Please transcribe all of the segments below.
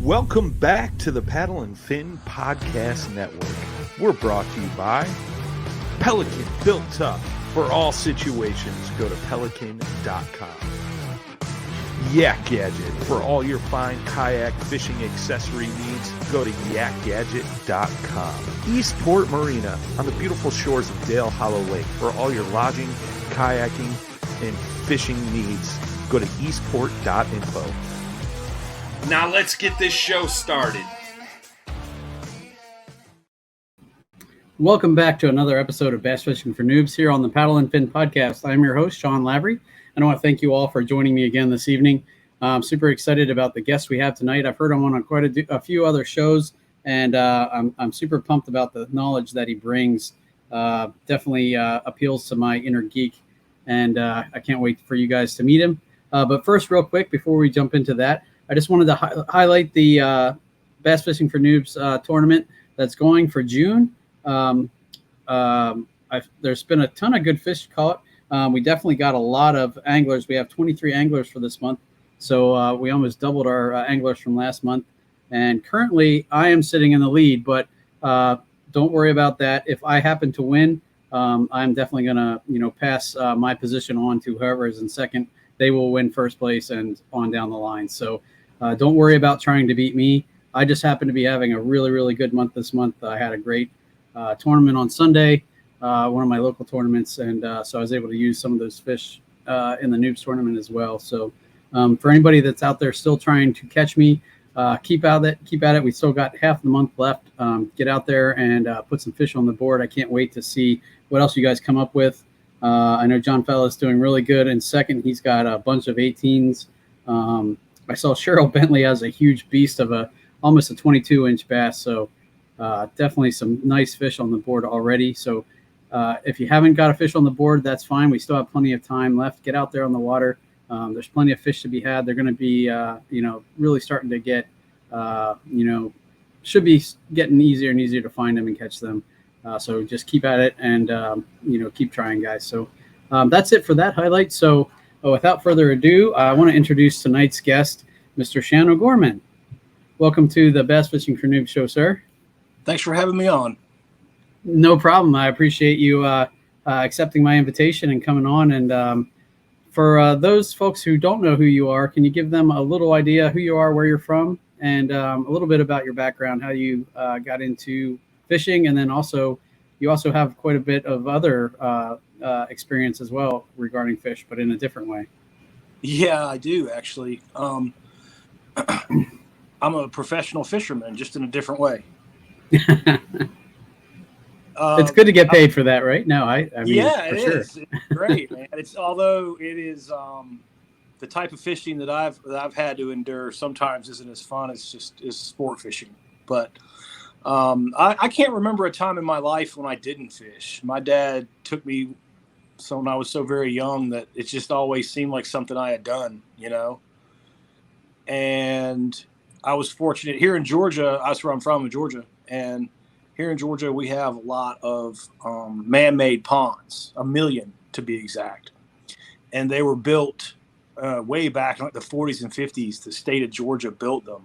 Welcome back to the Paddle and Fin Podcast Network. We're brought to you by Pelican, built tough for all situations. Go to pelican.com. Yak Gadget, for all your fine kayak fishing accessory needs. Go to yakgadget.com. Eastport Marina, on the beautiful shores of Dale Hollow Lake. For all your lodging, kayaking, and fishing needs, go to eastport.info. Now let's get this show started. Welcome back to another episode of Bass Fishing for Noobs here on the Paddle and Fin Podcast. I'm your host, Sean Lavery, and I want to thank you all for joining me again this evening. I'm super excited about the guests we have tonight. I've heard him on quite a few other shows, and I'm super pumped about the knowledge that he brings. Definitely appeals to my inner geek, and I can't wait for you guys to meet him. But first, real quick, before we jump into that, I just wanted to highlight the Bass Fishing for Noobs tournament that's going for June. There's been a ton of good fish caught. We definitely got a lot of anglers. We have 23 anglers for this month. So we almost doubled our anglers from last month. And currently I am sitting in the lead, but don't worry about that. If I happen to win, I'm definitely going to, pass my position on to whoever is in second. They will win first place and on down the line. So don't worry about trying to beat me. I just happen to be having a really, really good month this month. I had a great tournament on Sunday, one of my local tournaments, and so I was able to use some of those fish in the Noobs tournament as well. So for anybody that's out there still trying to catch me, keep at it. We still got half the month left. Get out there and put some fish on the board. I can't wait to see what else you guys come up with. I know John Fella's doing really good in second. He's got a bunch of 18s. I saw Cheryl Bentley has a huge beast of almost a 22-inch bass. So definitely some nice fish on the board already. So if you haven't got a fish on the board, that's fine. We still have plenty of time left. Get out there on the water. There's plenty of fish to be had. They're going to be, really starting to get, should be getting easier and easier to find them and catch them. So just keep at it and, keep trying, guys. So that's it for that highlight. So without further ado, I want to introduce tonight's guest, Mr. Shan O'Gorman. Welcome to the Bass Fishing for Noobs show, sir. Thanks for having me on. No problem. I appreciate you accepting my invitation and coming on. And for those folks who don't know who you are, can you give them a little idea who you are, where you're from, and a little bit about your background, how you got into fishing, and then you also have quite a bit of other experience as well regarding fish, but in a different way. Yeah, I do actually. I'm a professional fisherman, just in a different way. It's good to get paid for that, right? No, I mean, yeah, it is. It's great, man. Although it is the type of fishing that I've had to endure sometimes isn't as fun as sport fishing. But I can't remember a time in my life when I didn't fish. My dad took me when I was so very young that it just always seemed like something I had done, And I was fortunate here in Georgia. That's where I'm from, in Georgia. And here in Georgia, we have a lot of man-made ponds, 1 million to be exact. And they were built way back in like the 40s and 50s. The state of Georgia built them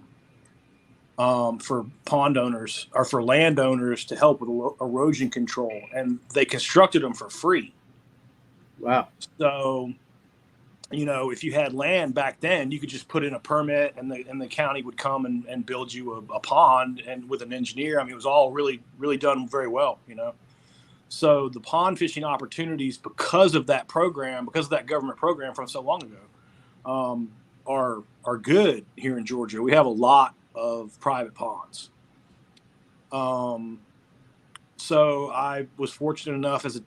for pond owners or for landowners to help with erosion control. And they constructed them for free. Wow. So, if you had land back then, you could just put in a permit and the county would come and build you a pond, and with an engineer. I mean, it was all really, really done very well, So the pond fishing opportunities, because of that program, because of that government program from so long ago, are good here in Georgia. We have a lot of private ponds. So I was fortunate enough as a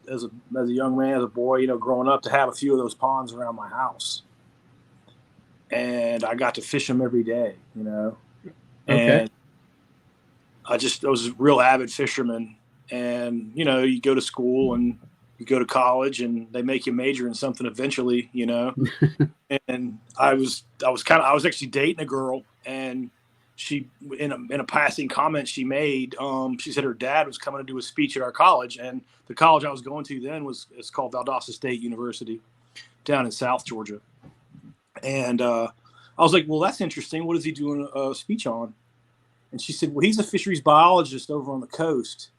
young man, as a boy, growing up, to have a few of those ponds around my house, and I got to fish them every day, Okay. And I was a real avid fisherman. And you go to school and you go to college, and they make you major in something eventually, And I was actually dating a girl, and she, in a passing comment she made, she said her dad was coming to do a speech at our college, and the college I was going to then it's called Valdosta State University down in South Georgia. And I was like, well, that's interesting. What is he doing a speech on? And she said, well, he's a fisheries biologist over on the coast,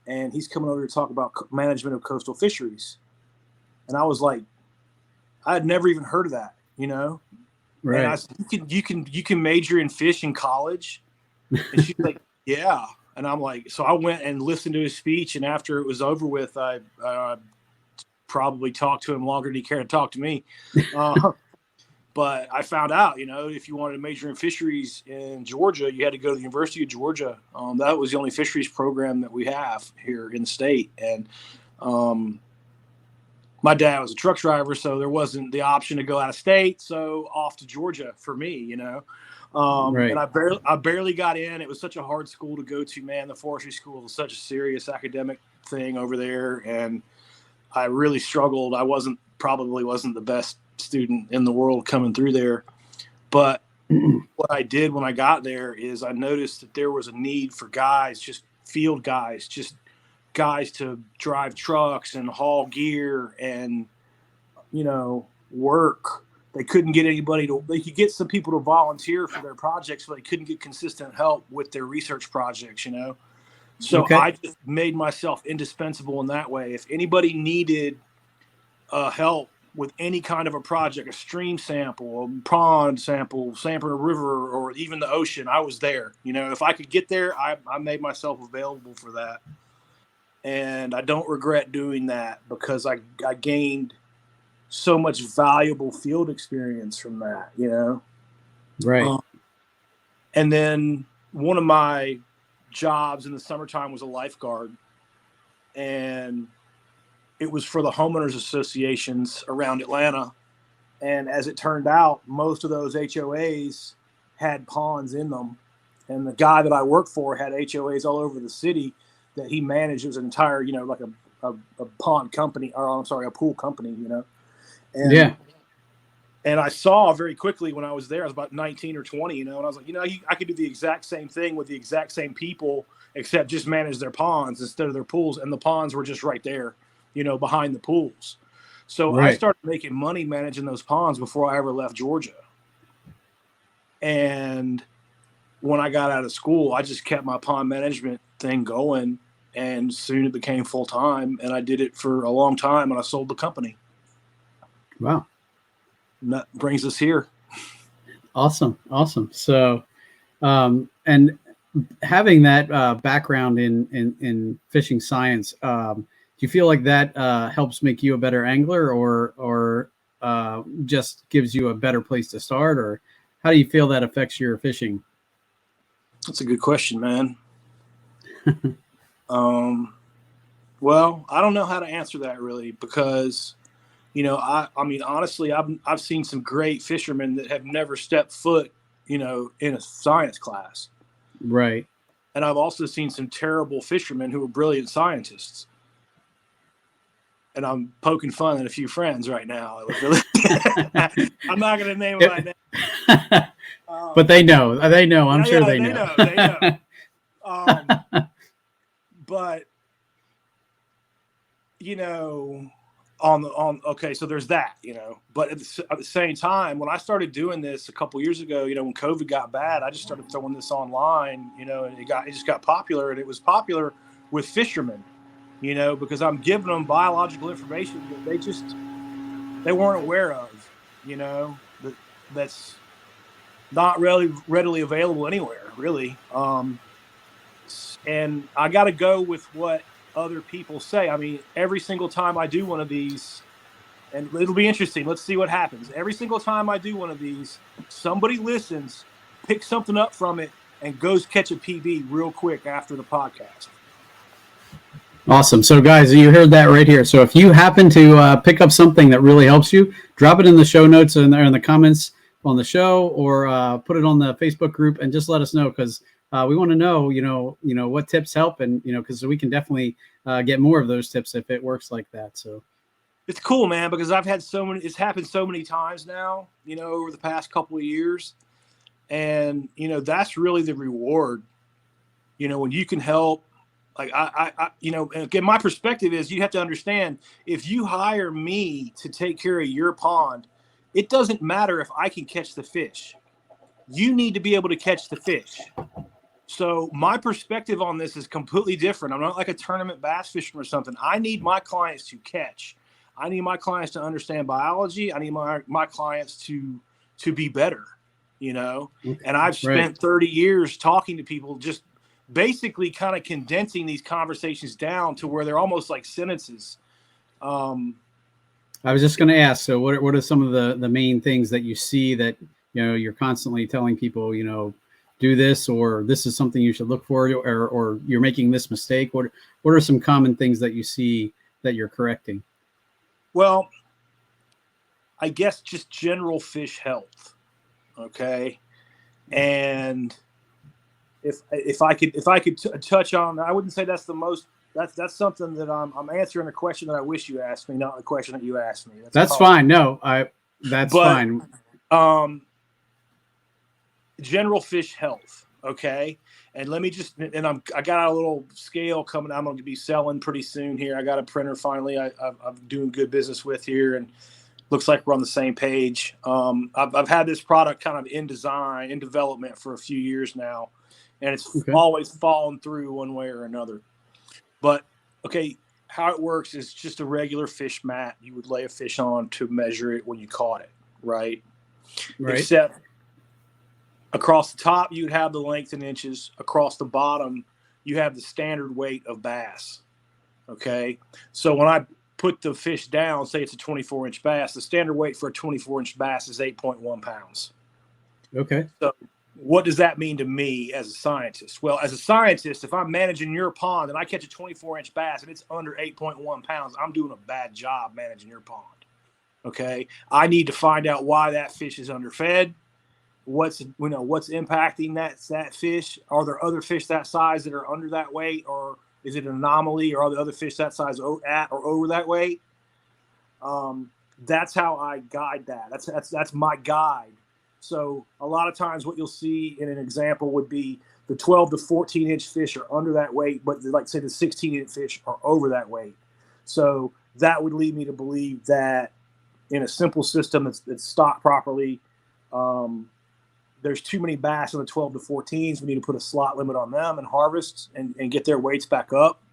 and he's coming over to talk about management of coastal fisheries. And I was like, I had never even heard of that, you know? Right. And I said, you can major in fish in college. And she's like, yeah. And I'm like, so I went and listened to his speech. And after it was over with, I probably talked to him longer than he cared to talk to me. But I found out, you know, if you wanted to major in fisheries in Georgia, you had to go to the University of Georgia. That was the only fisheries program that we have here in the state. And my dad was a truck driver, so there wasn't the option to go out of state. So off to Georgia for me, you know. Right. And I barely got in. It was such a hard school to go to, man. The forestry school was such a serious academic thing over there. And I really struggled. I probably wasn't the best student in the world coming through there. But what I did when I got there is I noticed that there was a need for guys, just field guys, just guys to drive trucks and haul gear and, you know, work. They couldn't get they could get some people to volunteer for their projects, but they couldn't get consistent help with their research projects, you know? So Okay. I just made myself indispensable in that way. If anybody needed help with any kind of a project, a stream sample, a pond sample, sampling a river, or even the ocean, I was there. You know, if I could get there, I made myself available for that. And I don't regret doing that because I gained so much valuable field experience from that, you know? Right. And then one of my jobs in the summertime was a lifeguard. And it was for the homeowners associations around Atlanta. And as it turned out, most of those HOAs had ponds in them. And the guy that I worked for had HOAs all over the city that he managed. It was an entire, you know, like a pond company, or I'm sorry, a pool company, you know. And, yeah. And I saw very quickly when I was there, I was about 19 or 20, you know, and I was like, you know, I could do the exact same thing with the exact same people, except just manage their ponds instead of their pools. And the ponds were just right there, you know, behind the pools. So Right. I started making money managing those ponds before I ever left Georgia. And when I got out of school, I just kept my pond management thing going, and soon it became full time. And I did it for a long time, and I sold the company. Wow. And that brings us here. Awesome. So, and having that background in fishing science, do you feel like that helps make you a better angler, or just gives you a better place to start, or how do you feel that affects your fishing? That's a good question, man. Well, I don't know how to answer that really, because, you know, I mean, honestly, I've seen some great fishermen that have never stepped foot, you know, in a science class. Right. And I've also seen some terrible fishermen who are brilliant scientists. And I'm poking fun at a few friends right now. I'm not going to name them right now. But they know. They know. I'm sure they know. They know. But, you know, okay, so there's that, you know. But at the same time, when I started doing this a couple years ago, you know, when COVID got bad, I just started throwing this online, you know, and it just got popular, and it was popular with fishermen, you know, because I'm giving them biological information that they weren't aware of, you know, that's not really readily available anywhere, really. And I got to go with what other people say. I mean, every single time I do one of these, and it'll be interesting. Let's see what happens. Every single time I do one of these, somebody listens, picks something up from it, and goes catch a PB real quick after the podcast. Awesome. So, guys, you heard that right here. So if you happen to pick up something that really helps you, drop it in the show notes in the comments on the show, or put it on the Facebook group, and just let us know, because we want to know, you know, what tips help, and, you know, because we can definitely get more of those tips if it works like that. So it's cool, man, because I've had it's happened so many times now, you know, over the past couple of years. And, you know, that's really the reward, you know, when you can help. Like I you know, again, my perspective is, you have to understand, if you hire me to take care of your pond, it doesn't matter if I can catch the fish. You need to be able to catch the fish. So my perspective on this is completely different. I'm not like a tournament bass fisherman or something. I need my clients to catch. I need my clients to understand biology. I need my clients to be better, you know. And I've spent 30 years talking to people, just basically kind of condensing these conversations down to where they're almost like sentences. I was just going to ask, so what are some of the main things that you see that, you know, you're constantly telling people, you know, do this, or this is something you should look for, or you're making this mistake? What are some common things that you see that you're correcting? Well, I guess just general fish health. Okay. And if I could touch on, I wouldn't say that's the most, that's something that I'm answering a question that I wish you asked me, not the question that you asked me. That's fine. No, that's fine. General fish health. Okay. And let me just, and I got a little scale coming. I'm going to be selling pretty soon here. I got a printer finally. I'm doing good business with here, and looks like we're on the same page. I've had this product kind of in development for a few years now, and it's always fallen through one way or another. But okay, how it works is just a regular fish mat you would lay a fish on to measure it when you caught it, right? Except across the top, you'd have the length in inches. Across the bottom, you have the standard weight of bass. Okay. So when I put the fish down, say it's a 24-inch bass, the standard weight for a 24-inch bass is 8.1 pounds. Okay. So what does that mean to me as a scientist? Well, as a scientist, if I'm managing your pond and I catch a 24-inch bass and it's under 8.1 pounds, I'm doing a bad job managing your pond. Okay. I need to find out why that fish is underfed. What's impacting that fish? Are there other fish that size that are under that weight, or is it an anomaly, or are the other fish that size at or over that weight? That's how I guide that. That's my guide. So a lot of times what you'll see in an example would be the 12 to 14-inch fish are under that weight, but like say the 16-inch fish are over that weight. So that would lead me to believe that in a simple system that's stocked properly, there's too many bass in the 12 to 14s. We need to put a slot limit on them and harvest and get their weights back up.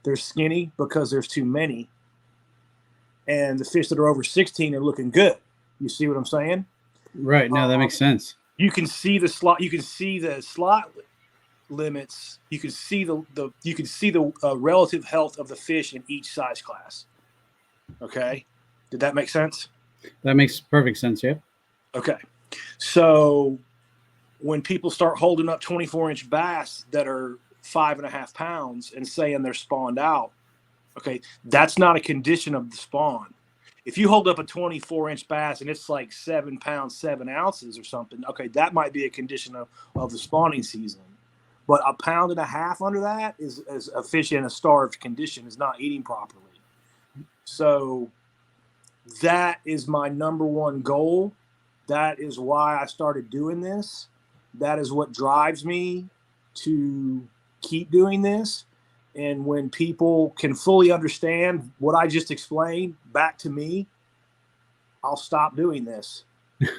They're skinny because there's too many. And the fish that are over 16 are looking good. You see what I'm saying? Right. No, that makes sense. You can see the slot. You can see the slot limits. You can see the relative health of the fish in each size class. Okay. Did that make sense? That makes perfect sense. Yeah. Okay. So when people start holding up 24-inch bass that are 5.5 pounds and saying they're spawned out, okay, that's not a condition of the spawn. If you hold up a 24-inch bass and it's like 7 pounds, 7 ounces or something, okay, that might be a condition of the spawning season. But 1.5 pounds under that is a fish in a starved condition, is not eating properly. So that is my number one goal. That is why I started doing this. That is what drives me to keep doing this. And when people can fully understand what I just explained back to me, I'll stop doing this.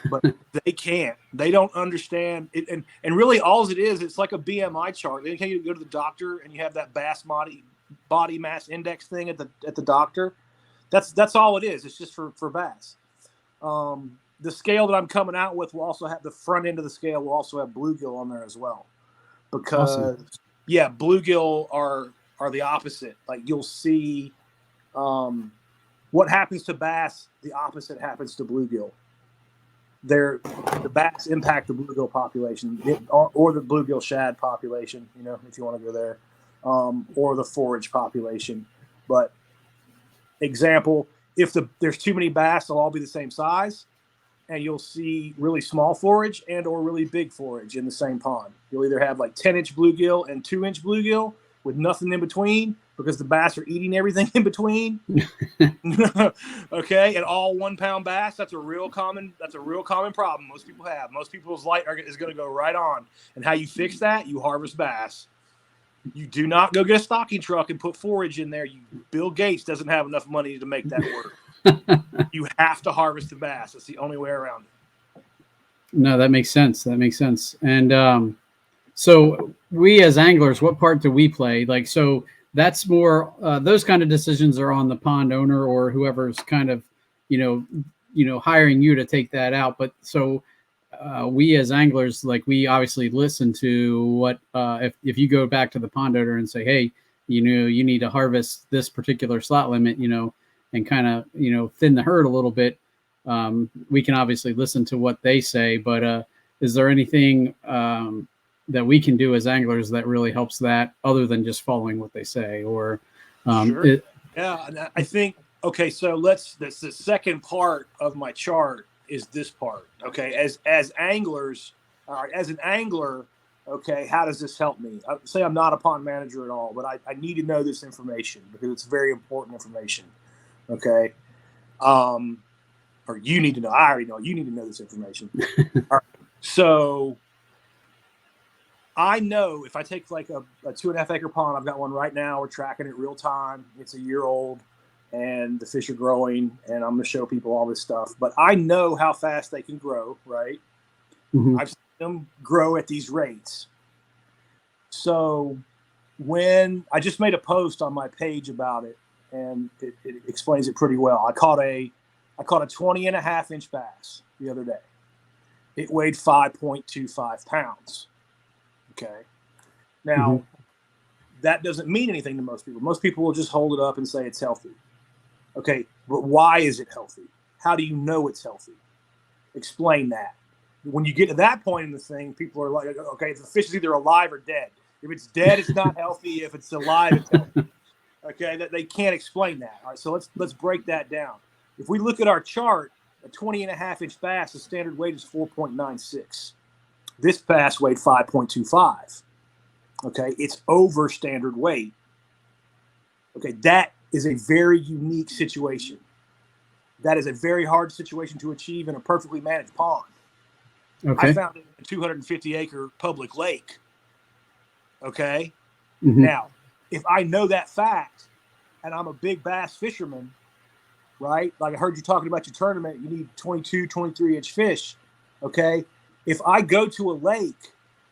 But they can't. They don't understand it. And really all it is, it's like a BMI chart. Then you go to the doctor and you have that bass body mass index thing at the doctor. That's all it is. It's just for bass. The scale that I'm coming out with will also have the front end of the scale will also have bluegill on there as well, because bluegill are the opposite. Like you'll see, what happens to bass, the opposite happens to bluegill. The bass impact the bluegill population, or the bluegill shad population, you know, if you want to go there, or the forage population. But example, if there's too many bass, they'll all be the same size. And you'll see really small forage and or really big forage in the same pond. You'll either have like 10-inch bluegill and 2-inch bluegill with nothing in between, because the bass are eating everything in between. Okay, and all 1 pound bass, that's a real common problem most people have. Most people's light is going to go right on. And how you fix that? You harvest bass. You do not go get a stocking truck and put forage in there. Bill Gates doesn't have enough money to make that work. You have to harvest the bass. That's the only way around it. No, that makes sense. And So we as anglers, what part do we play? Like, so that's more those kind of decisions are on the pond owner or whoever's kind of, hiring you to take that out. But so we as anglers, like we obviously listen to what if you go back to the pond owner and say, hey, you need to harvest this particular slot limit, and kind of thin the herd a little bit. We can obviously listen to what they say, but is there anything that we can do as anglers that really helps that other than just following what they say? Or Sure. Yeah, and I think, okay, so that's the second part of my chart is this part. Okay, as anglers, as an angler, okay, how does this help me? I say I'm not a pond manager at all, but I need to know this information because it's very important information. Okay, or you need to know. I already know. You need to know this information. All right. So I know if I take like a 2.5 acre pond, I've got one right now. We're tracking it real time. It's a year old and the fish are growing, and I'm going to show people all this stuff, but I know how fast they can grow. Right. Mm-hmm. I've seen them grow at these rates. So when I just made a post on my page about it, and it explains it pretty well. I caught a 20.5-inch bass the other day. It weighed 5.25 pounds. Okay. Now, that doesn't mean anything to most people. Most people will just hold it up and say it's healthy. Okay, but why is it healthy? How do you know it's healthy? Explain that. When you get to that point in the thing, people are like, okay, the fish is either alive or dead. If it's dead, it's not healthy. If it's alive, it's healthy. Okay, that they can't explain that. All right, so let's break that down. If we look at our chart, a 20.5-inch bass, the standard weight is 4.96. This bass weighed 5.25. Okay, it's over standard weight. Okay, that is a very unique situation. That is a very hard situation to achieve in a perfectly managed pond. Okay. I found it in a 250-acre public lake. Okay, Mm-hmm. now if I know that fact, and I'm a big bass fisherman, right? Like I heard you talking about your tournament, you need 22, 23-inch fish. Okay, if I go to a lake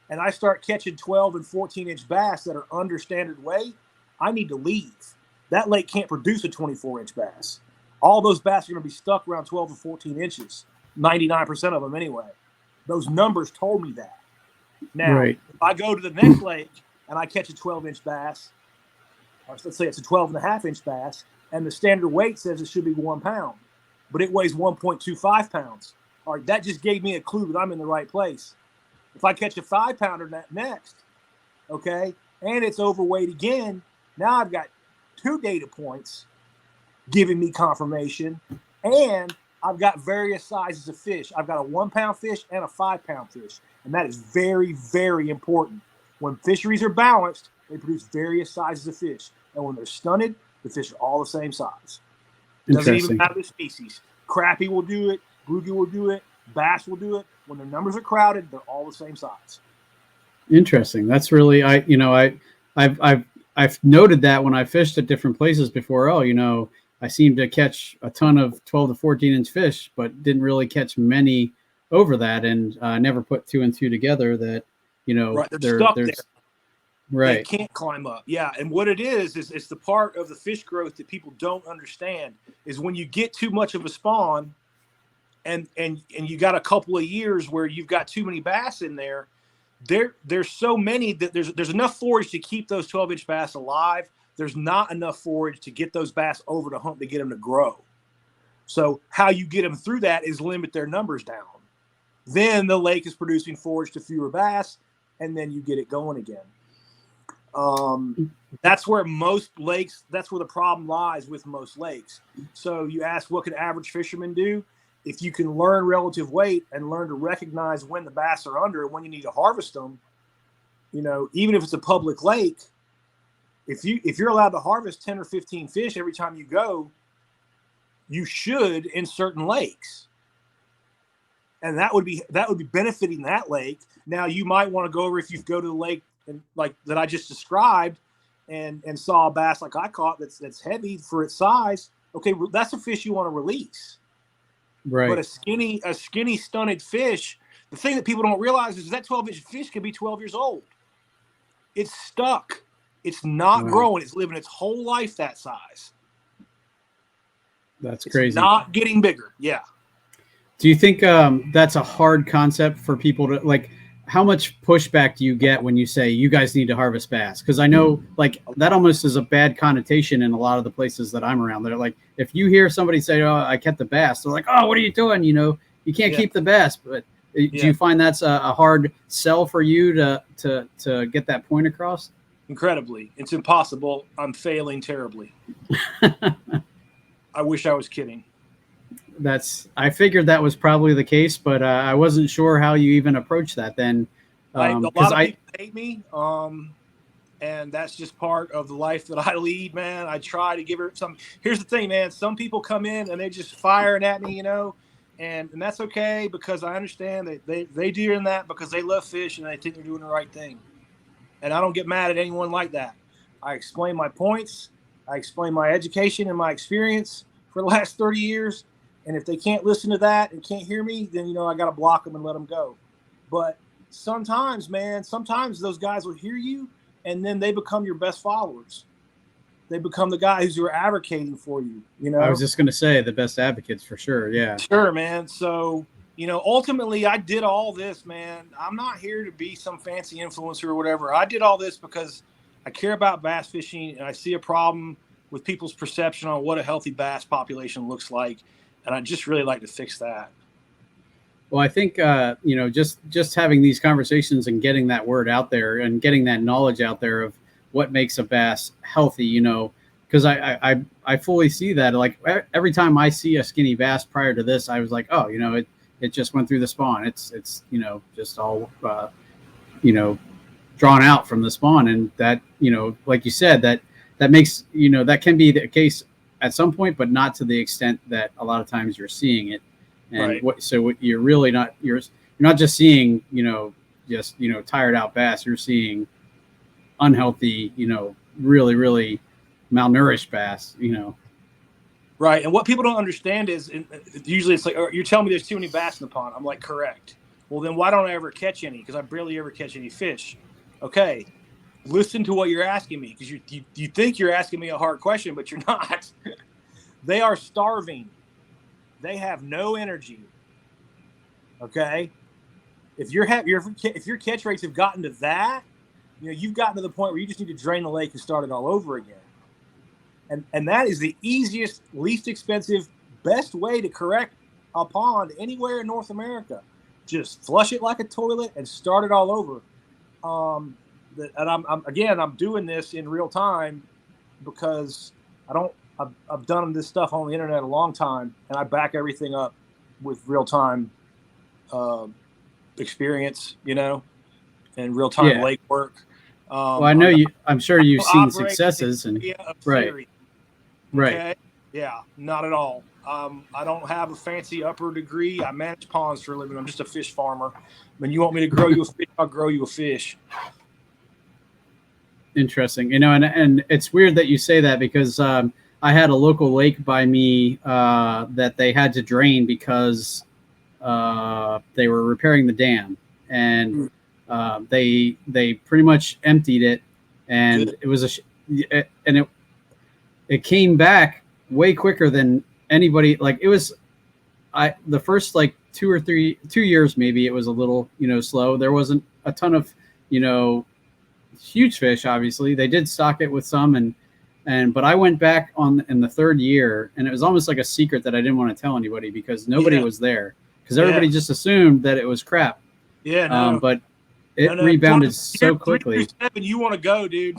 and I start catching 12 and 14-inch bass that are under standard weight, I need to leave. That lake can't produce a 24-inch bass. All those bass are going to be stuck around 12 to 14 inches, 99% of them anyway. Those numbers told me that. Now, Right. if I go to the next lake and I catch a 12-inch bass, or let's say it's a 12.5-inch bass, and the standard weight says it should be 1 pound, but it weighs 1.25 pounds. All right, that just gave me a clue that I'm in the right place. If I catch a 5-pounder next, okay, and it's overweight again, now I've got 2 data points giving me confirmation, and I've got various sizes of fish. I've got a 1-pound fish and a 5-pound fish, and that is very, very important. When fisheries are balanced, they produce various sizes of fish, and when they're stunted, the fish are all the same size. Doesn't even matter the species. Crappie will do it, bluegill will do it, bass will do it. When their numbers are crowded, they're all the same size. Interesting. That's really I've noted that when I fished at different places before. I seem to catch a ton of 12 to 14-inch fish, but didn't really catch many over that, and never put 2 and 2 together. That right, they're stuck there. Right. They can't climb up. Yeah, and what it is it's the part of the fish growth that people don't understand is when you get too much of a spawn, and you got a couple of years where you've got too many bass in there. There's so many that there's enough forage to keep those 12-inch bass alive. There's not enough forage to get those bass over the hump to get them to grow. So how you get them through that is limit their numbers down. Then the lake is producing forage to fewer bass, and then you get it going again. That's where most lakes, that's where the problem lies with most lakes. So you ask, what can average fishermen do? If you can learn relative weight and learn to recognize when the bass are under and when you need to harvest them, even if it's a public lake, if you're allowed to harvest 10 or 15 fish every time you go, you should in certain lakes. And that would be benefiting that lake. Now you might want to go over, if you go to the lake and like that I just described and saw a bass like I caught that's heavy for its size. Okay, that's a fish you want to release. Right. But a skinny stunted fish The thing that people don't realize is that 12-inch fish can be 12 years old. It's stuck. It's not growing. It's living its whole life that size. That's crazy. It's not getting bigger. Yeah. Do you think that's a hard concept for people to like? How much pushback do you get when you say you guys need to harvest bass? Because I know like that almost is a bad connotation in a lot of the places that I'm around. They're like, if you hear somebody say, "Oh, I kept the bass," they're like, "Oh, what are you doing? You know, you can't keep the bass." But do you find that's a hard sell for you to get that point across? Incredibly. It's impossible. I'm failing terribly. I wish I was kidding. I figured that was probably the case, but I wasn't sure how you even approach that then. A lot of people hate me, and that's just part of the life that I lead, man. I try to give her some. Here's the thing, man. Some people come in and they just firing at me, you know, and that's okay because I understand that they do that because they love fish and they think they're doing the right thing. And I don't get mad at anyone like that. I explain my points. I explain my education and my experience for the last 30 years. And if they can't listen to that and can't hear me, then, you know, I got to block them and let them go. But sometimes, man, those guys will hear you and then they become your best followers. They become the guys who are advocating for you, you know. I was just going to say the best advocates for sure. Yeah. Sure, man. So, you know, ultimately I did all this, man. I'm not here to be some fancy influencer or whatever. I did all this because I care about bass fishing and I see a problem with people's perception on what a healthy bass population looks like. And I'd just really like to fix that. Well, I think, you know, just having these conversations and getting that word out there and getting that knowledge out there of what makes a bass healthy, you know, because I fully see that. Like every time I see a skinny bass prior to this, I was like, oh, you know, it just went through the spawn. It's, you know, just all, you know, drawn out from the spawn. And that, you know, like you said, that makes, you know, that can be the case at some point, but not to the extent that a lot of times you're seeing it. And right. You're really not, you're not just seeing, you know, just, you know, tired out bass. You're seeing unhealthy, you know, really, really malnourished bass, you know. Right. And what people don't understand is usually it's like, oh, you're telling me there's too many bass in the pond. I'm like, correct. Well, then why don't I ever catch any? Because I barely ever catch any fish. Okay. Listen to what you're asking me, because you think you're asking me a hard question, but you're not. They are starving. They have no energy. Okay. If your catch rates have gotten to that, you know, you've gotten to the point where you just need to drain the lake and start it all over again. And that is the easiest, least expensive, best way to correct a pond anywhere in North America. Just flush it like a toilet and start it all over. And I'm doing this in real time because I've done this stuff on the internet a long time, and I back everything up with real time experience, you know, and real time lake work. Well, I know I'm sure you've seen successes and right. Okay? Yeah, not at all. I don't have a fancy upper degree. I manage ponds for a living. I'm just a fish farmer. When you want me to grow you a fish, I'll grow you a fish. Interesting. You know, and it's weird that you say that because I had a local lake by me that they had to drain because they were repairing the dam, and they pretty much emptied it, and it was it came back way quicker than anybody. Like it was, the first like 2 years maybe it was a little, you know, slow. There wasn't a ton of, you know, huge fish. Obviously, they did stock it with some, but I went back in the third year, and it was almost like a secret that I didn't want to tell anybody because nobody was there, because everybody just assumed that it was crap. Yeah, no. But it rebounded so quickly. 7, you want to go, dude?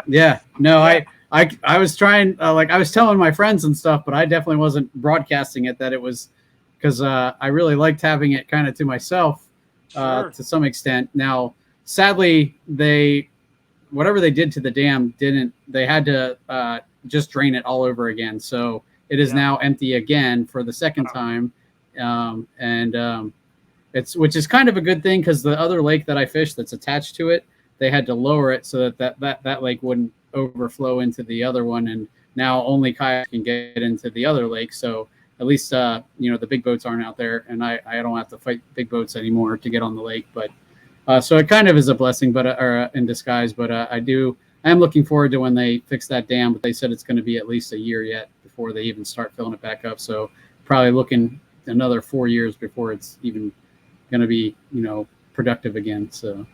Yeah, no, yeah. I was trying, like I was telling my friends and stuff, but I definitely wasn't broadcasting it. That it was because I really liked having it kind of to myself to some extent. Now, sadly, whatever they did to the dam they had to just drain it all over again. So it is now empty again for the second time. Which is kind of a good thing, because the other lake that I fished that's attached to it, they had to lower it so that lake wouldn't overflow into the other one. And now only kayaks can get into the other lake. So at least the big boats aren't out there, and I don't have to fight big boats anymore to get on the lake. But so it kind of is a blessing, but or in disguise. But I am looking forward to when they fix that dam. But they said it's going to be at least a year yet before they even start filling it back up. So probably looking another 4 years before it's even going to be productive again. So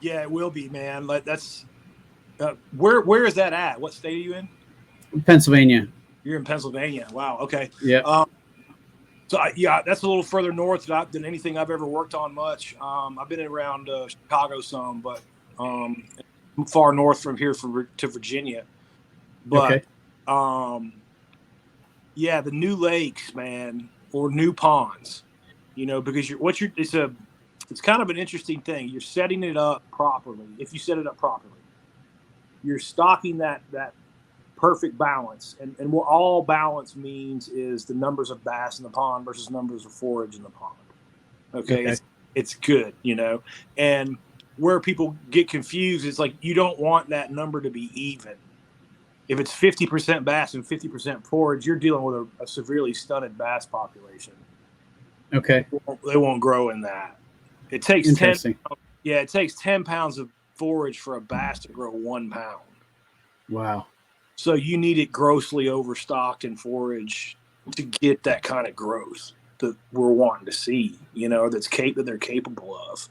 yeah, it will be, man. Like that's where is that at? What state are you in? Pennsylvania. You're in Pennsylvania. Wow. Okay. Yeah. So that's a little further north than anything I've ever worked on much. I've been around Chicago some, but I'm far north from here to Virginia. But okay. Yeah, the new lakes, man, or new ponds, because it's kind of an interesting thing. You're setting it up properly. If you set it up properly, you're stocking that perfect balance. And what all balance means is the numbers of bass in the pond versus numbers of forage in the pond. Okay. It's good, and where people get confused, it's like, you don't want that number to be even. If it's 50% bass and 50% forage, you're dealing with a severely stunted bass population. Okay. They won't grow in that. It takes 10 pounds of forage for a bass to grow 1 pound. Wow. So you need it grossly overstocked in forage to get that kind of growth that we're wanting to see, that they're capable of.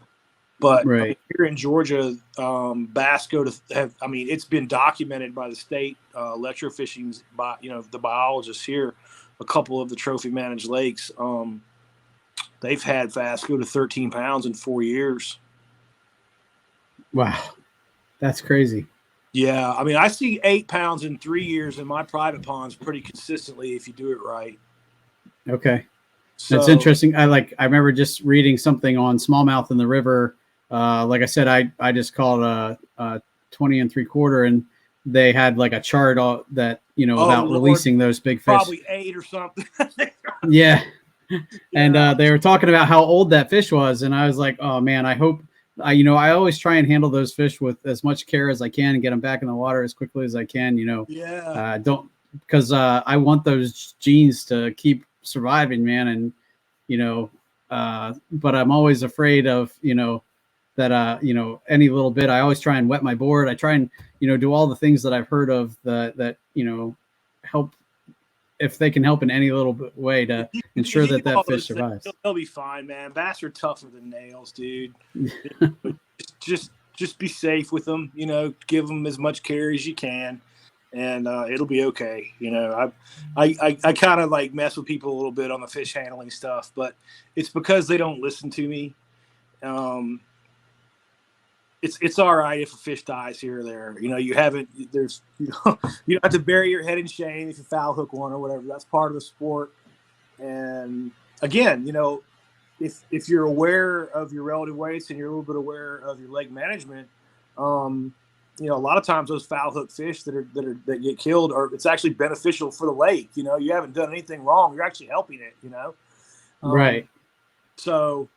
But right. Here in Georgia, bass it's been documented by the state electrofishing, by the biologists here. A couple of the trophy managed lakes, they've had bass go to 13 pounds in 4 years. Wow, that's crazy. Yeah, I see 8 pounds in 3 years in my private ponds pretty consistently if you do it right. Okay, that's interesting. I remember just reading something on smallmouth in the river. Like I said, I just called a 20 3/4, and they had like a chart that about releasing those big fish. Probably 8 or something. Yeah. And they were talking about how old that fish was, and I was like, oh man, I hope I always try and handle those fish with as much care as I can and get them back in the water as quickly as I can. Don't, because I want those genes to keep surviving, man, and but I'm always afraid of that any little bit. I always try and wet my board. I try and do all the things that I've heard of that help, if they can help in any little way to ensure that fish survives. They'll be fine, man. Bass are tougher than nails, dude. just be safe with them. Give them as much care as you can, and it'll be okay. I kind of like mess with people a little bit on the fish handling stuff, but it's because they don't listen to me. It's all right if a fish dies here or there. You don't have to bury your head in shame if you foul hook one or whatever. That's part of the sport. And again, if you're aware of your relative weights and you're a little bit aware of your lake management, a lot of times those foul hook fish that get killed it's actually beneficial for the lake. You haven't done anything wrong. You're actually helping it. Right. So.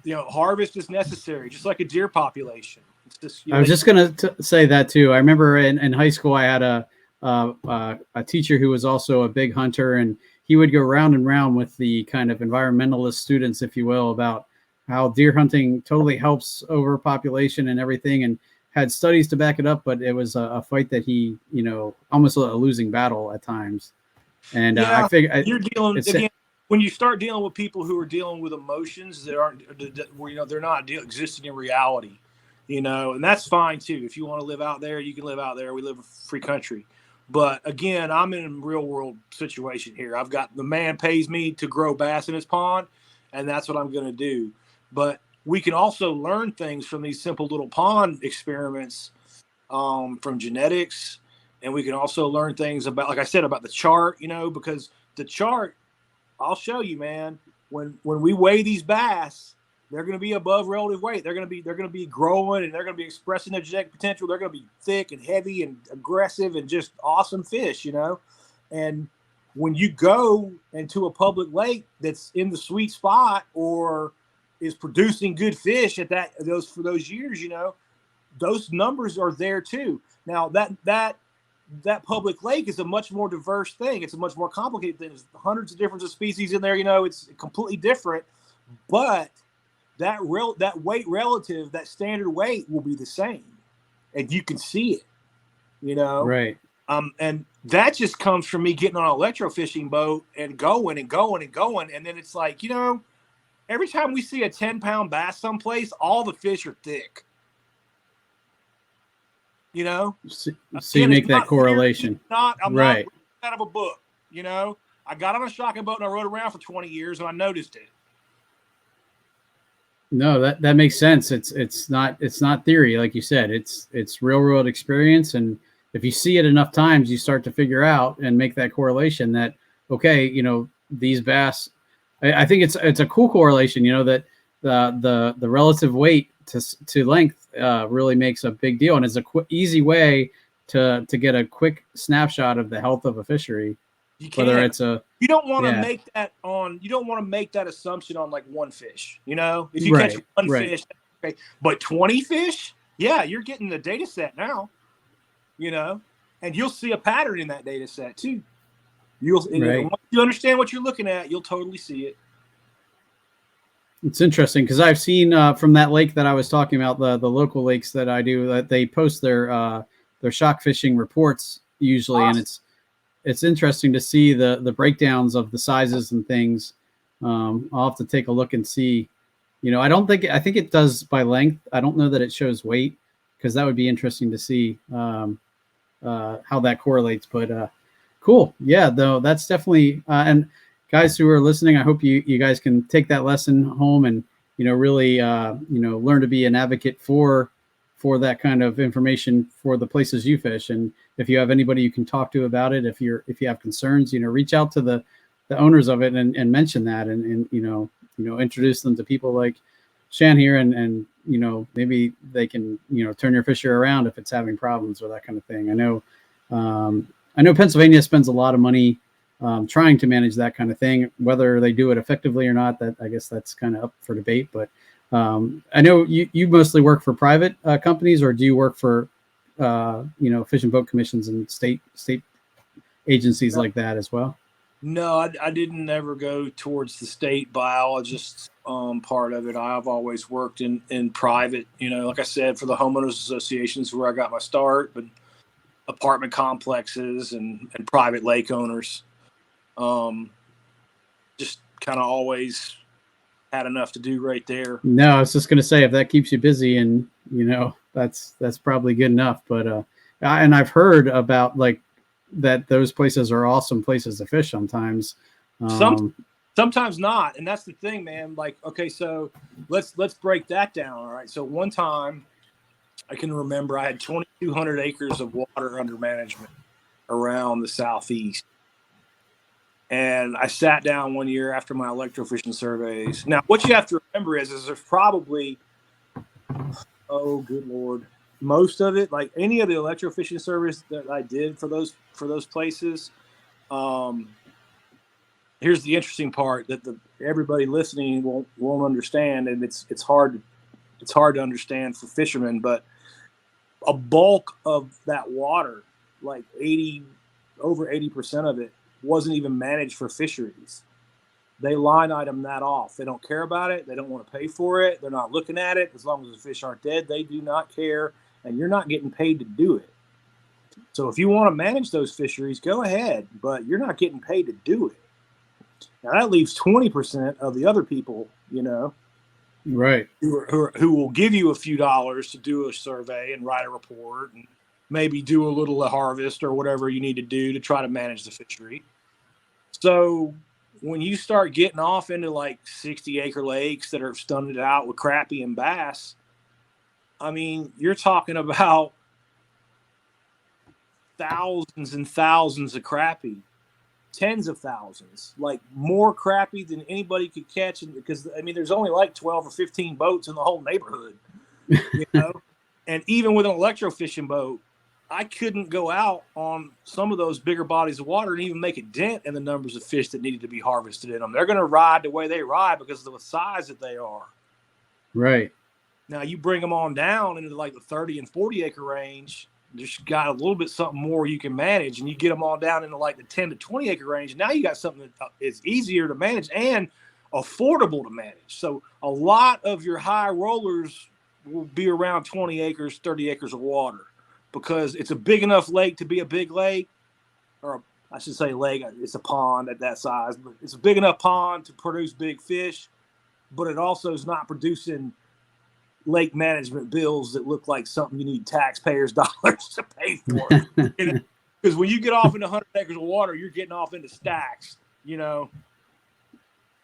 Harvest is necessary, just like a deer population. It's just, I was just going to say that too. I remember in high school, I had a teacher who was also a big hunter, and he would go round and round with the kind of environmentalist students, if you will, about how deer hunting totally helps overpopulation and everything, and had studies to back it up. But it was a fight that he, almost a losing battle at times. And I figure you're dealing again. When you start dealing with people who are dealing with emotions they're not existing in reality, and that's fine too. If you want to live out there, you can live out there. We live in a free country. But again, I'm in a real world situation here. I've got the man pays me to grow bass in his pond, and that's what I'm going to do. But we can also learn things from these simple little pond experiments, from genetics, and we can also learn things about, like I said, about the chart, because the chart, I'll show you, man. When we weigh these bass, they're going to be above relative weight. They're going to be growing, and they're going to be expressing their genetic potential. They're going to be thick and heavy and aggressive and just awesome fish, And when you go into a public lake that's in the sweet spot or is producing good fish at for those years, those numbers are there too. Now that that public lake is a much more diverse thing. It's a much more complicated thing. There's hundreds of different species in there. You know, it's completely different. But that weight relative, that standard weight will be the same, and you can see it. You know, right. And that just comes from me getting on an electrofishing boat and going and going and going, and then it's like, you know, every time we see a 10-pound bass someplace, all the fish are thick. You know, So you make that correlation. I'm right. not out of a book. You know, I got on a shotgun boat and I rode around for 20 years and I noticed it. No, that makes sense. It's not theory, like you said. It's real world experience, and if you see it enough times, you start to figure out and make that correlation that, okay, you know, these bass. I think it's a cool correlation. You know, that the relative weight to length really makes a big deal, and it's a easy way to get a quick snapshot of the health of a fishery. Whether it's you don't want to make that assumption on like one fish. You know, if you catch one fish, okay, but 20 fish, yeah, you're getting the data set now. You know, and you'll see a pattern in that data set too. Once you understand what you're looking at, you'll totally see it. It's interesting because I've seen from that lake that I was talking about, the local lakes that I do, that they post their shock fishing reports usually, awesome. And it's interesting to see the breakdowns of the sizes and things. I'll have to take a look and see. You know, I think it does by length. I don't know that it shows weight, because that would be interesting to see how that correlates. But cool, yeah. Though that's definitely and guys who are listening, I hope you guys can take that lesson home and, you know, really learn to be an advocate for that kind of information for the places you fish. And if you have anybody you can talk to about it, if you have concerns, you know, reach out to the owners of it and mention that, and you know introduce them to people like Shan here, and you know, maybe they can, you know, turn your fishery around if it's having problems or that kind of thing. I know Pennsylvania spends a lot of money trying to manage that kind of thing. Whether they do it effectively or not, that I guess that's kind of up for debate. But I know you mostly work for private companies, or do you work for fish and boat commissions and state agencies like that as well? No, I didn't ever go towards the state biologist part of it. I've always worked in private, you know, like I said, for the homeowners associations where I got my start, but apartment complexes and private lake owners. Just kind of always had enough to do right there. No, I was just going to say, if that keeps you busy, and, you know, that's probably good enough. But and I've heard about like that those places are awesome places to fish sometimes. Sometimes not. And that's the thing, man. Like, okay, so let's break that down. All right. So one time I can remember I had 2,200 acres of water under management around the Southeast. And I sat down one year after my electrofishing surveys. Now, what you have to remember is there's probably, oh, good Lord, most of it, like any of the electrofishing surveys that I did for those places. Here's the interesting part that everybody listening won't understand, and it's hard to understand for fishermen. But a bulk of that water, like over 80% of it, wasn't even managed for fisheries. They line item that off. They don't care about it. They don't want to pay for it. They're not looking at it. As long as the fish aren't dead, they do not care, and you're not getting paid to do it. So if you want to manage those fisheries, go ahead, but you're not getting paid to do it. Now that leaves 20% of the other people, you know, right, who will give you a few dollars to do a survey and write a report and maybe do a little harvest or whatever you need to do to try to manage the fishery. So when you start getting off into like 60-acre lakes that are stunted out with crappie and bass, I mean, you're talking about thousands and thousands of crappie, tens of thousands, like more crappie than anybody could catch. And because I mean, there's only like 12 or 15 boats in the whole neighborhood, you know. And even with an electrofishing boat, I couldn't go out on some of those bigger bodies of water and even make a dent in the numbers of fish that needed to be harvested in them. They're going to ride the way they ride because of the size that they are. Right. Now you bring them on down into like the 30 and 40 acre range, just got a little bit something more you can manage, and you get them all down into like the 10 to 20 acre range. Now you got something that is easier to manage and affordable to manage. So a lot of your high rollers will be around 20 acres, 30 acres of water, because it's a big enough lake to be a big lake, or I should say lake, it's a pond at that size, but it's a big enough pond to produce big fish, but it also is not producing lake management bills that look like something you need taxpayers' dollars to pay for. Because when you get off into 100 acres of water, you're getting off into stacks, you know,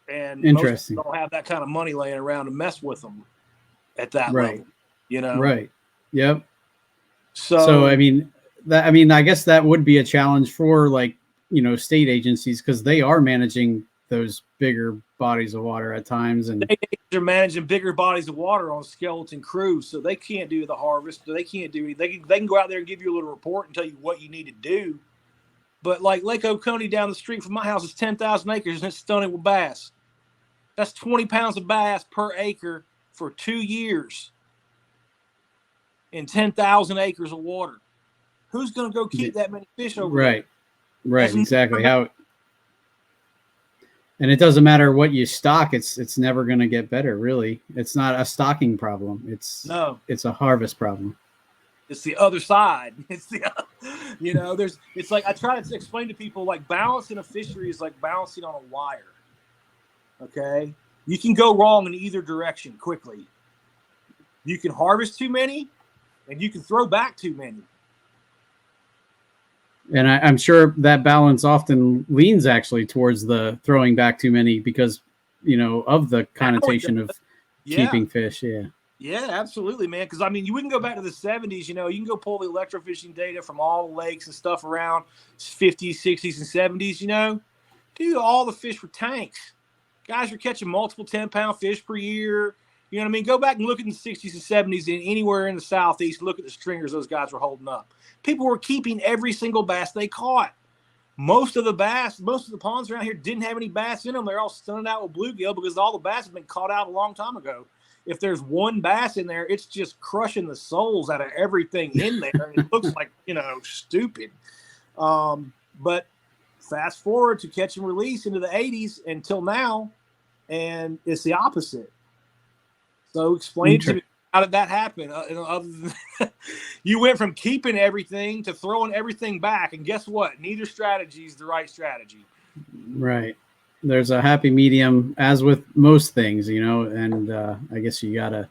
and most people don't have that kind of money laying around to mess with them at that level, you know? Right. Yep. So I mean, I guess that would be a challenge for, like, you know, state agencies, because they are managing those bigger bodies of water at times, and they're managing bigger bodies of water on skeleton crews, so they can't do the harvest. They can't do anything. They can go out there and give you a little report and tell you what you need to do. But like Lake Oconee down the street from my house is 10,000 acres, and it's stunted with bass. That's 20 pounds of bass per acre for 2 years in 10,000 acres of water. Who's going to go keep that many fish over there? Right, exactly. And it doesn't matter what you stock; it's never going to get better. Really, it's not a stocking problem. It's a harvest problem. It's the other side. It's the, you know, it's like I try to explain to people, like, balancing a fishery is like balancing on a wire. Okay, you can go wrong in either direction quickly. You can harvest too many, and you can throw back too many. And I'm sure that balance often leans actually towards the throwing back too many, because, you know, of the connotation of keeping fish. Yeah, absolutely, man. Because, I mean, you wouldn't go back to the 70s, you know. You can go pull the electrofishing data from all the lakes and stuff around 50s, 60s, and 70s, you know. Dude, all the fish were tanks. Guys were catching multiple 10-pound fish per year. You know what I mean? Go back and look at the 60s and 70s and anywhere in the Southeast. Look at the stringers those guys were holding up. People were keeping every single bass they caught. Most of the ponds around here didn't have any bass in them. They're all stunted out with bluegill because all the bass have been caught out a long time ago. If there's one bass in there, it's just crushing the souls out of everything in there. It looks like, you know, stupid. But fast forward to catch and release into the 80s until now, and it's the opposite. So explain to me, how did that happen? Other than you went from keeping everything to throwing everything back, and guess what? Neither strategy is the right strategy. Right. There's a happy medium, as with most things, you know, and I guess you got to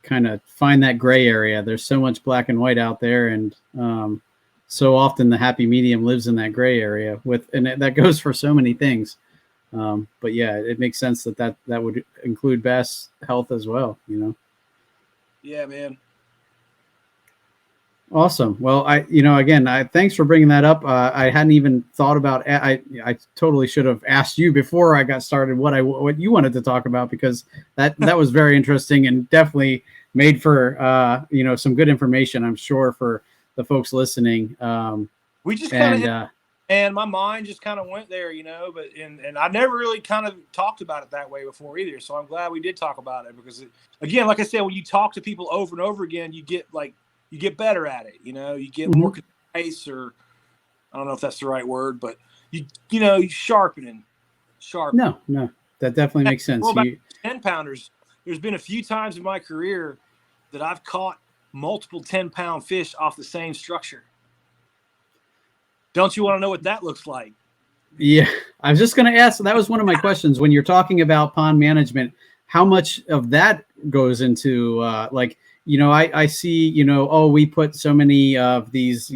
kind of find that gray area. There's so much black and white out there, and so often the happy medium lives in that gray area and that goes for so many things. But yeah, it makes sense that would include bass health as well, you know? Yeah, man. Awesome. Well, thanks for bringing that up. I hadn't even thought about, I totally should have asked you before I got started what you wanted to talk about, because that was very interesting and definitely made for, some good information, I'm sure, for the folks listening. We just kind of, and my mind just kind of went there, you know, and I never really kind of talked about it that way before either. So I'm glad we did talk about it, because again, like I said, when you talk to people over and over again, you get better at it. You know, you get more concise, or I don't know if that's the right word, but you sharpen. No, that definitely makes sense. Well, about 10-pounders, there's been a few times in my career that I've caught multiple 10-pound fish off the same structure. Don't you want to know what that looks like? Yeah, I was just going to ask. That was one of my questions. When you're talking about pond management, how much of that goes into I see, we put so many of these,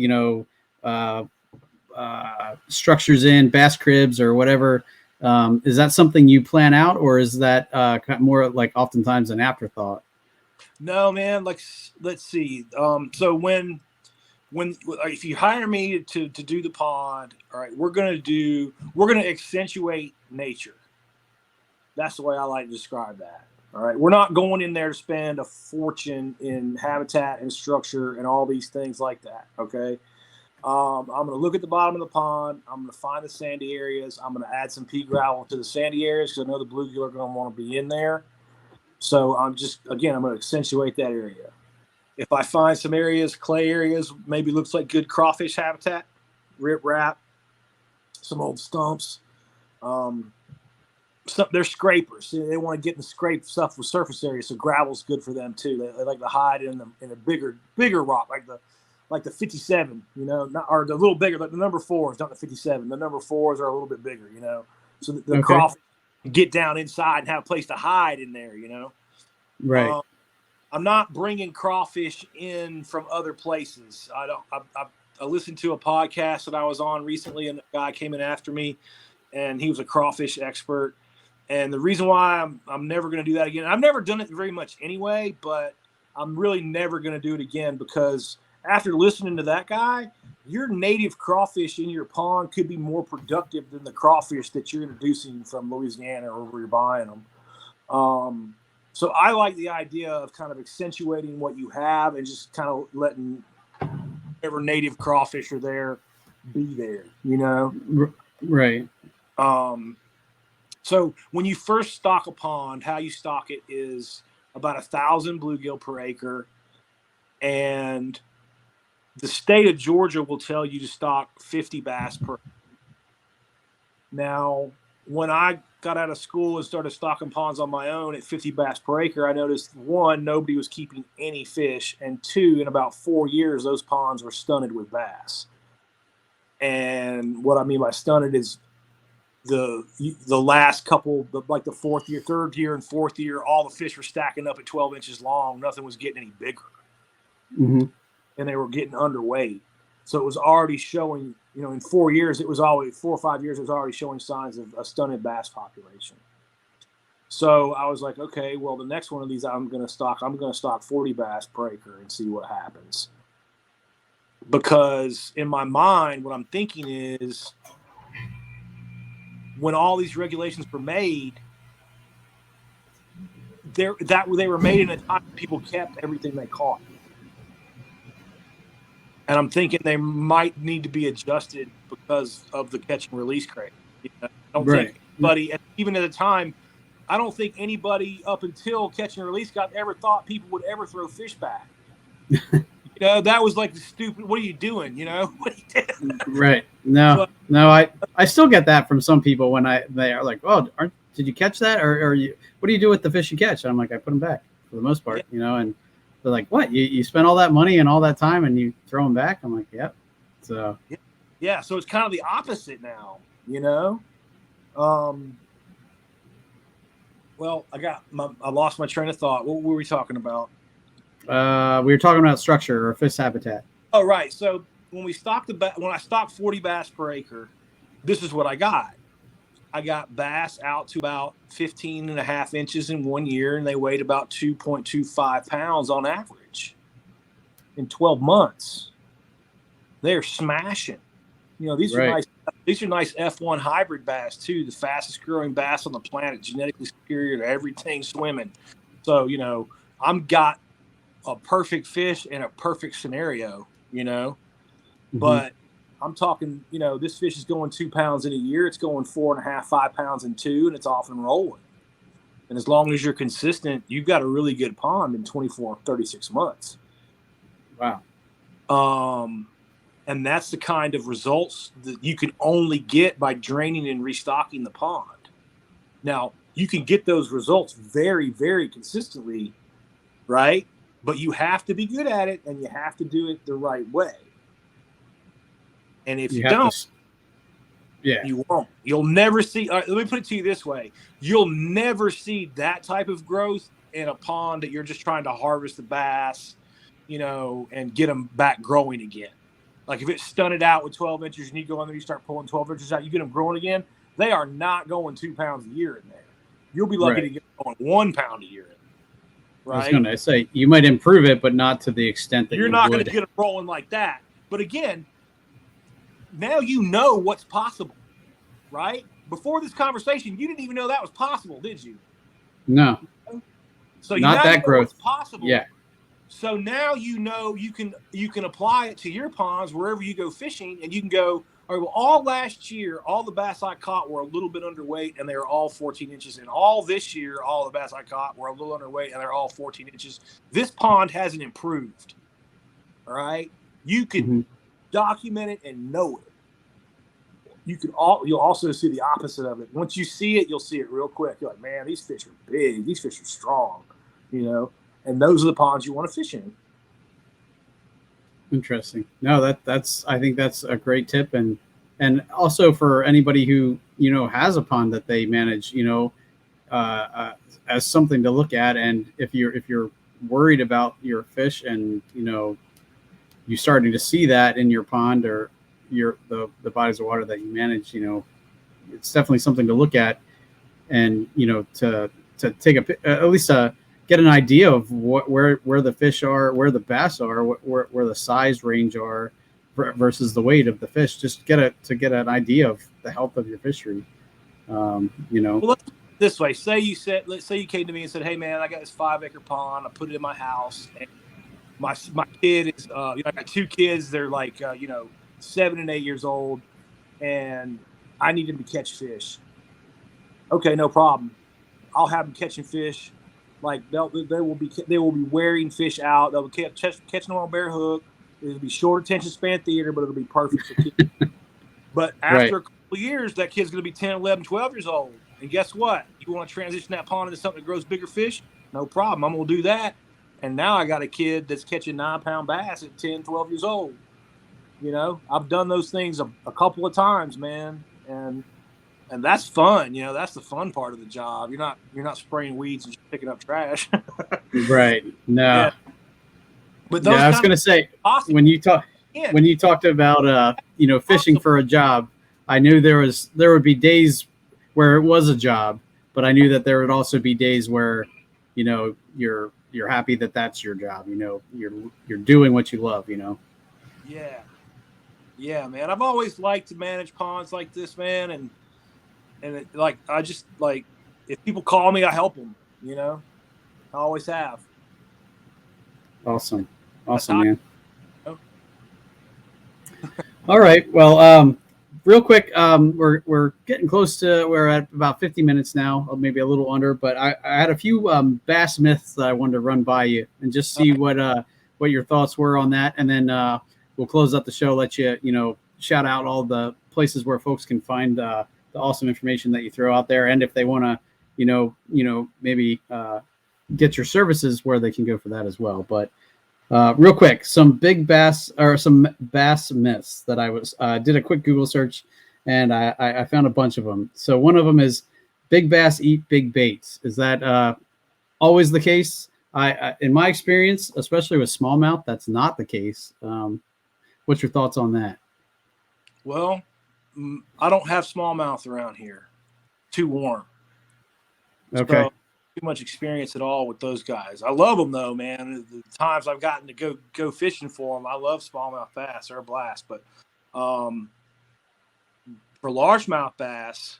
structures in, bass cribs or whatever. Is that something you plan out, or is that more like oftentimes an afterthought? No, man. Like, let's see. So when if you hire me to do the pond, all right, we're going to accentuate nature. That's the way I like to describe that. All right. We're not going in there to spend a fortune in habitat and structure and all these things like that. Okay. I'm going to look at the bottom of the pond. I'm going to find the sandy areas. I'm going to add some pea gravel to the sandy areas, because I know the bluegill are going to want to be in there. So I'm going to accentuate that area. If I find some areas, clay areas, maybe looks like good crawfish habitat, rip wrap, some old stumps. They're scrapers. They want to get and scrape stuff with surface area, so gravel's good for them too. They like to hide in a bigger rock, like the 57, or the little bigger. Like the number 4 is not the 57. The number 4s are a little bit bigger, So the crawfish get down inside and have a place to hide in there, Right. I'm not bringing crawfish in from other places. I listened to a podcast that I was on recently, and the guy came in after me, and he was a crawfish expert. And the reason why I'm never going to do that again, I've never done it very much anyway, but I'm really never going to do it again, because after listening to that guy, your native crawfish in your pond could be more productive than the crawfish that you're introducing from Louisiana or where you're buying them. So I like the idea of kind of accentuating what you have and just kind of letting whatever native crawfish are there be there, Right. So when you first stock a pond, how you stock it is about 1,000 bluegill per acre. And the state of Georgia will tell you to stock 50 bass per acre. Now, when I got out of school and started stocking ponds on my own at 50 bass per acre, I noticed, 1, nobody was keeping any fish, and 2, in about 4 years, those ponds were stunted with bass. And what I mean by stunted is the last couple, like the 4th year, 3rd year, and 4th year, all the fish were stacking up at 12 inches long. Nothing was getting any bigger. Mm-hmm. And they were getting underweight. So it was already showing, in 4 years, 4 or 5 years, it was already showing signs of a stunted bass population. So I was like, okay, well, the next one of these I'm going to stock 40 bass per acre and see what happens. Because in my mind, what I'm thinking is, when all these regulations were made, they were made in a time people kept everything they caught. And I'm thinking they might need to be adjusted because of the catch and release craze. I don't think anybody, even at the time, I don't think anybody up until catch and release ever thought people would ever throw fish back. That was like the stupid, what are you doing? What are you doing? Right. No, I still get that from some people when they are like, oh, did you catch that? Or what do you do with the fish you catch? And I'm like, I put them back for the most part, and they're like, what? You spent all that money and all that time and you throw them back? I'm like, yep. So yeah. So it's kind of the opposite now, Well, I lost my train of thought. What were we talking about? We were talking about structure or fish habitat. Oh, right. So when I stocked 40 bass per acre, this is what I got. I got bass out to about 15 and a half inches in 1 year, and they weighed about 2.25 pounds on average in 12 months. They're smashing. These are nice. These are nice F1 hybrid bass too, the fastest growing bass on the planet, genetically superior to everything swimming. So, I'm got a perfect fish in a perfect scenario, Mm-hmm. But I'm talking, this fish is going 2 pounds in a year. It's going 4.5, 5 pounds in 2, and it's off and rolling. And as long as you're consistent, you've got a really good pond in 24, 36 months. Wow. And that's the kind of results that you can only get by draining and restocking the pond. Now, you can get those results very, very consistently, right? But you have to be good at it, and you have to do it the right way. And if you don't, you won't. You'll never see. Let me put it to you this way: you'll never see that type of growth in a pond that you're just trying to harvest the bass, and get them back growing again. Like if it's stunted out with 12 inches, and you go in there, you start pulling 12 inches out, you get them growing again. They are not going 2 pounds a year in there. You'll be lucky to get them going 1 pound a year in there. Right? I was going to say you might improve it, but not to the extent that you're not going to get them rolling like that. But again, now you know what's possible, right? Before this conversation, you didn't even know that was possible, did you? No. So not that growth. Possible. Yeah. So now you can apply it to your ponds wherever you go fishing, and you can go, All right, well, all last year, all the bass I caught were a little bit underweight, and they were all 14 inches. And all this year, all the bass I caught were a little underweight, and they're all 14 inches. This pond hasn't improved. All right, you can document it and know it. You'll also see the opposite of it. Once you see it, you'll see it real quick. You're like, man, these fish are big. These fish are strong. And those are the ponds you want to fish in. Interesting. No, that's I think that's a great tip, and also for anybody who has a pond that they manage, as something to look at. And if you're worried about your fish, and you're starting to see that in your pond or the bodies of water that you manage, it's definitely something to look at, and to take at least get an idea of where the fish are, where the bass are, where the size range are versus the weight of the fish. Just to get an idea of the health of your fishery. Well, let's put it this way. Let's say you came to me and said, "Hey, man, I got this 5-acre pond. I put it in my house, and my kid is, I got 2 kids. They're like, 7 and 8 years old, and I need them to catch fish." Okay, no problem. I'll have them catching fish. Like they will be wearing fish out. They'll catching them on bare hook. It'll be short attention span theater, but it'll be perfect for kids. But after a couple of years, that kid's going to be 10, 11, 12 years old. And guess what? You want to transition that pond into something that grows bigger fish? No problem. I'm going to do that. And now I got a kid that's catching 9-pound bass at 10, 12 years old. I've done those things a couple of times, man. And that's fun. That's the fun part of the job. You're not spraying weeds and picking up trash. Right. No. Yeah. But I was going to say, when you talked about fishing for a job, I knew there would be days where it was a job, but I knew that there would also be days where you're happy that that's your job. You're doing what you love. Yeah, man. I've always liked to manage ponds like this, man, and I just if people call me, I help them. I always have. Awesome, man. All right. Well, real quick, we're getting close to. We're at about 50 minutes now, or maybe a little under. But I had a few bass myths that I wanted to run by you and just see what your thoughts were on that, and then we'll close out the show. Let you shout out all the places where folks can find the awesome information that you throw out there, and if they want to, maybe get your services, where they can go for that as well. But real quick, some bass myths that I did a quick Google search, and I found a bunch of them. So one of them is big bass eat big baits. Is that always the case? In my experience, especially with smallmouth, that's not the case. What's your thoughts on that? Well, I don't have smallmouth around here. Too warm. Okay. So, too much experience at all with those guys. I love them though, man. The times I've gotten to go fishing for them, I love smallmouth bass. They're a blast. But for largemouth bass,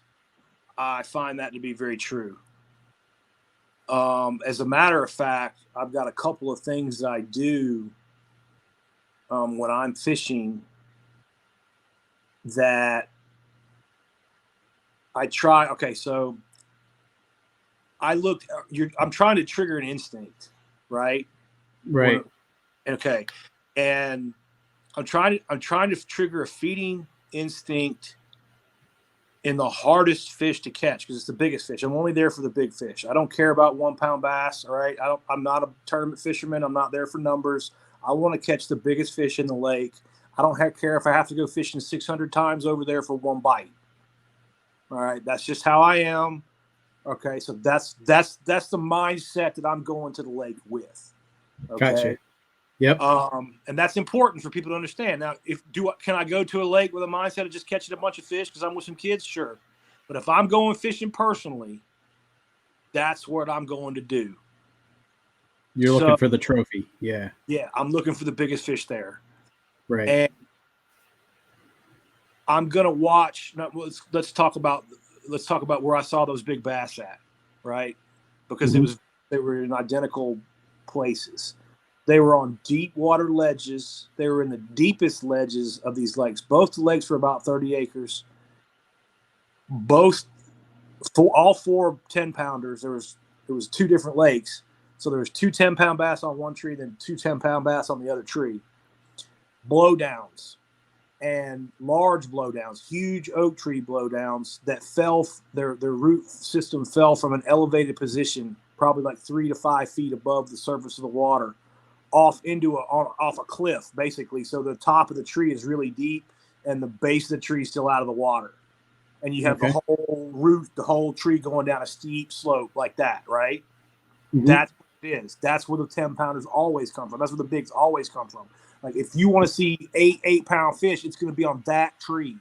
I find that to be very true. As a matter of fact, I've got a couple of things that I do when I'm fishing that I try. Okay, so I'm trying to trigger an instinct, right? Right. Okay, and I'm trying to trigger a feeding instinct in the hardest fish to catch, because it's the biggest fish. I'm only there for the big fish. I don't care about 1-pound bass. All right, I'm not a tournament fisherman. I'm not there for numbers. I want to catch the biggest fish in the lake. I don't care if I have to go fishing 600 times over there for one bite. All right, that's just how I am. Okay, so that's the mindset that I'm going to the lake with. Okay? Gotcha. Yep. And that's important for people to understand. Now, can I go to a lake with a mindset of just catching a bunch of fish because I'm with some kids? Sure. But if I'm going fishing personally, that's what I'm going to do. You're looking for the trophy. Yeah. Yeah, I'm looking for the biggest fish there. Right. And I'm gonna watch. Now, let's talk about where I saw those big bass at, right? Because they were in identical places. They were on deep water ledges. They were in the deepest ledges of these lakes. Both the lakes were about 30 acres. All four 10-pounders. There was two different lakes. So there was two 10-pound bass on one tree, then two 10-pound bass on the other tree. Blowdowns and large blowdowns, huge oak tree blowdowns that fell. Their root system fell from an elevated position, probably like 3 to 5 feet above the surface of the water, off a cliff, basically. So the top of the tree is really deep, and the base of the tree is still out of the water. And you have the whole tree going down a steep slope like that, right? Mm-hmm. That's what it is. That's where the 10-pounders always come from. That's where the bigs always come from. Like if you want to see 8-pound fish, it's going to be on that tree.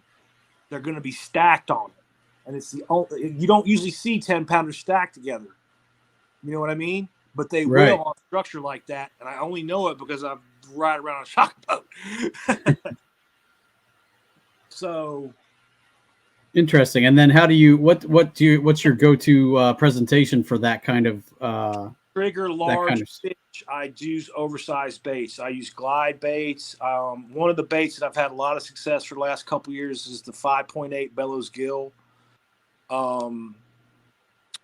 They're going to be stacked on it, and it's you don't usually see 10-pounders stacked together. You know what I mean? But they will on a structure like that, and I only know it because I ride around a shock boat. So interesting. And then how do you what's your go-to presentation for that kind of trigger large fish? I use oversized baits. I use glide baits. One of the baits that I've had a lot of success for the last couple of years is the 5.8 bellows gill.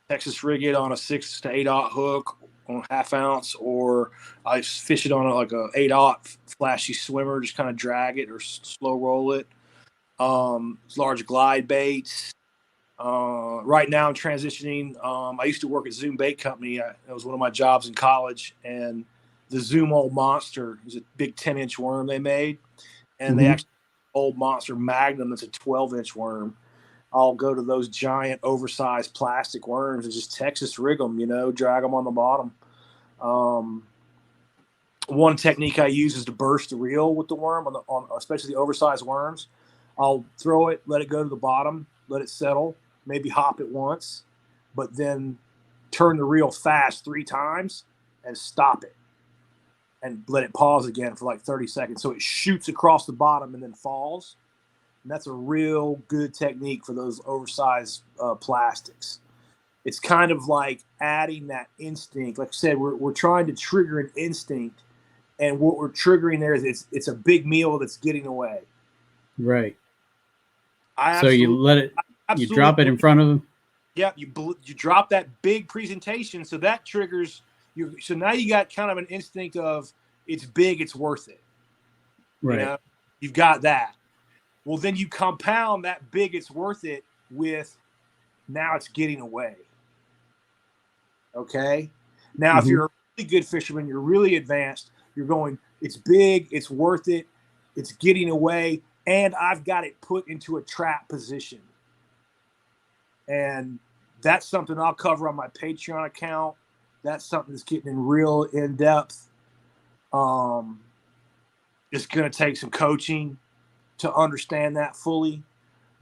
Texas rig it on a 6 to 8/0 hook on a 1/2 ounce, or I fish it on like a 8/0 flashy swimmer, just kind of drag it or slow roll it. Large glide baits. Right now I'm transitioning. I used to work at Zoom Bait Company. That was one of my jobs in college, and the Zoom Old Monster is a big 10-inch worm they made, and they actually Old Monster Magnum that's a 12-inch worm. I'll go to those giant oversized plastic worms and just Texas rig them, drag them on the bottom. One technique I use is to burst the reel with the worm on especially the oversized worms. I'll throw it, let it go to the bottom, let it settle, maybe hop it once, but then turn the reel fast 3 times and stop it and let it pause again for like 30 seconds. So it shoots across the bottom and then falls. And that's a real good technique for those oversized plastics. It's kind of like adding that instinct. Like I said, we're trying to trigger an instinct, and what we're triggering there is it's a big meal that's getting away. Right. So you let it, you drop it in front of them. Yeah, you drop that big presentation, so that triggers you. So now you got kind of an instinct of it's big, it's worth it. Right. You've got that. Well, then you compound that big, it's worth it with now it's getting away. Okay. Now, if you're a really good fisherman, you're really advanced, you're going, it's big, it's worth it, it's getting away, and I've got it put into a trap position. And that's something I'll cover on my Patreon account. That's something that's getting in real in-depth. It's going to take some coaching to understand that fully.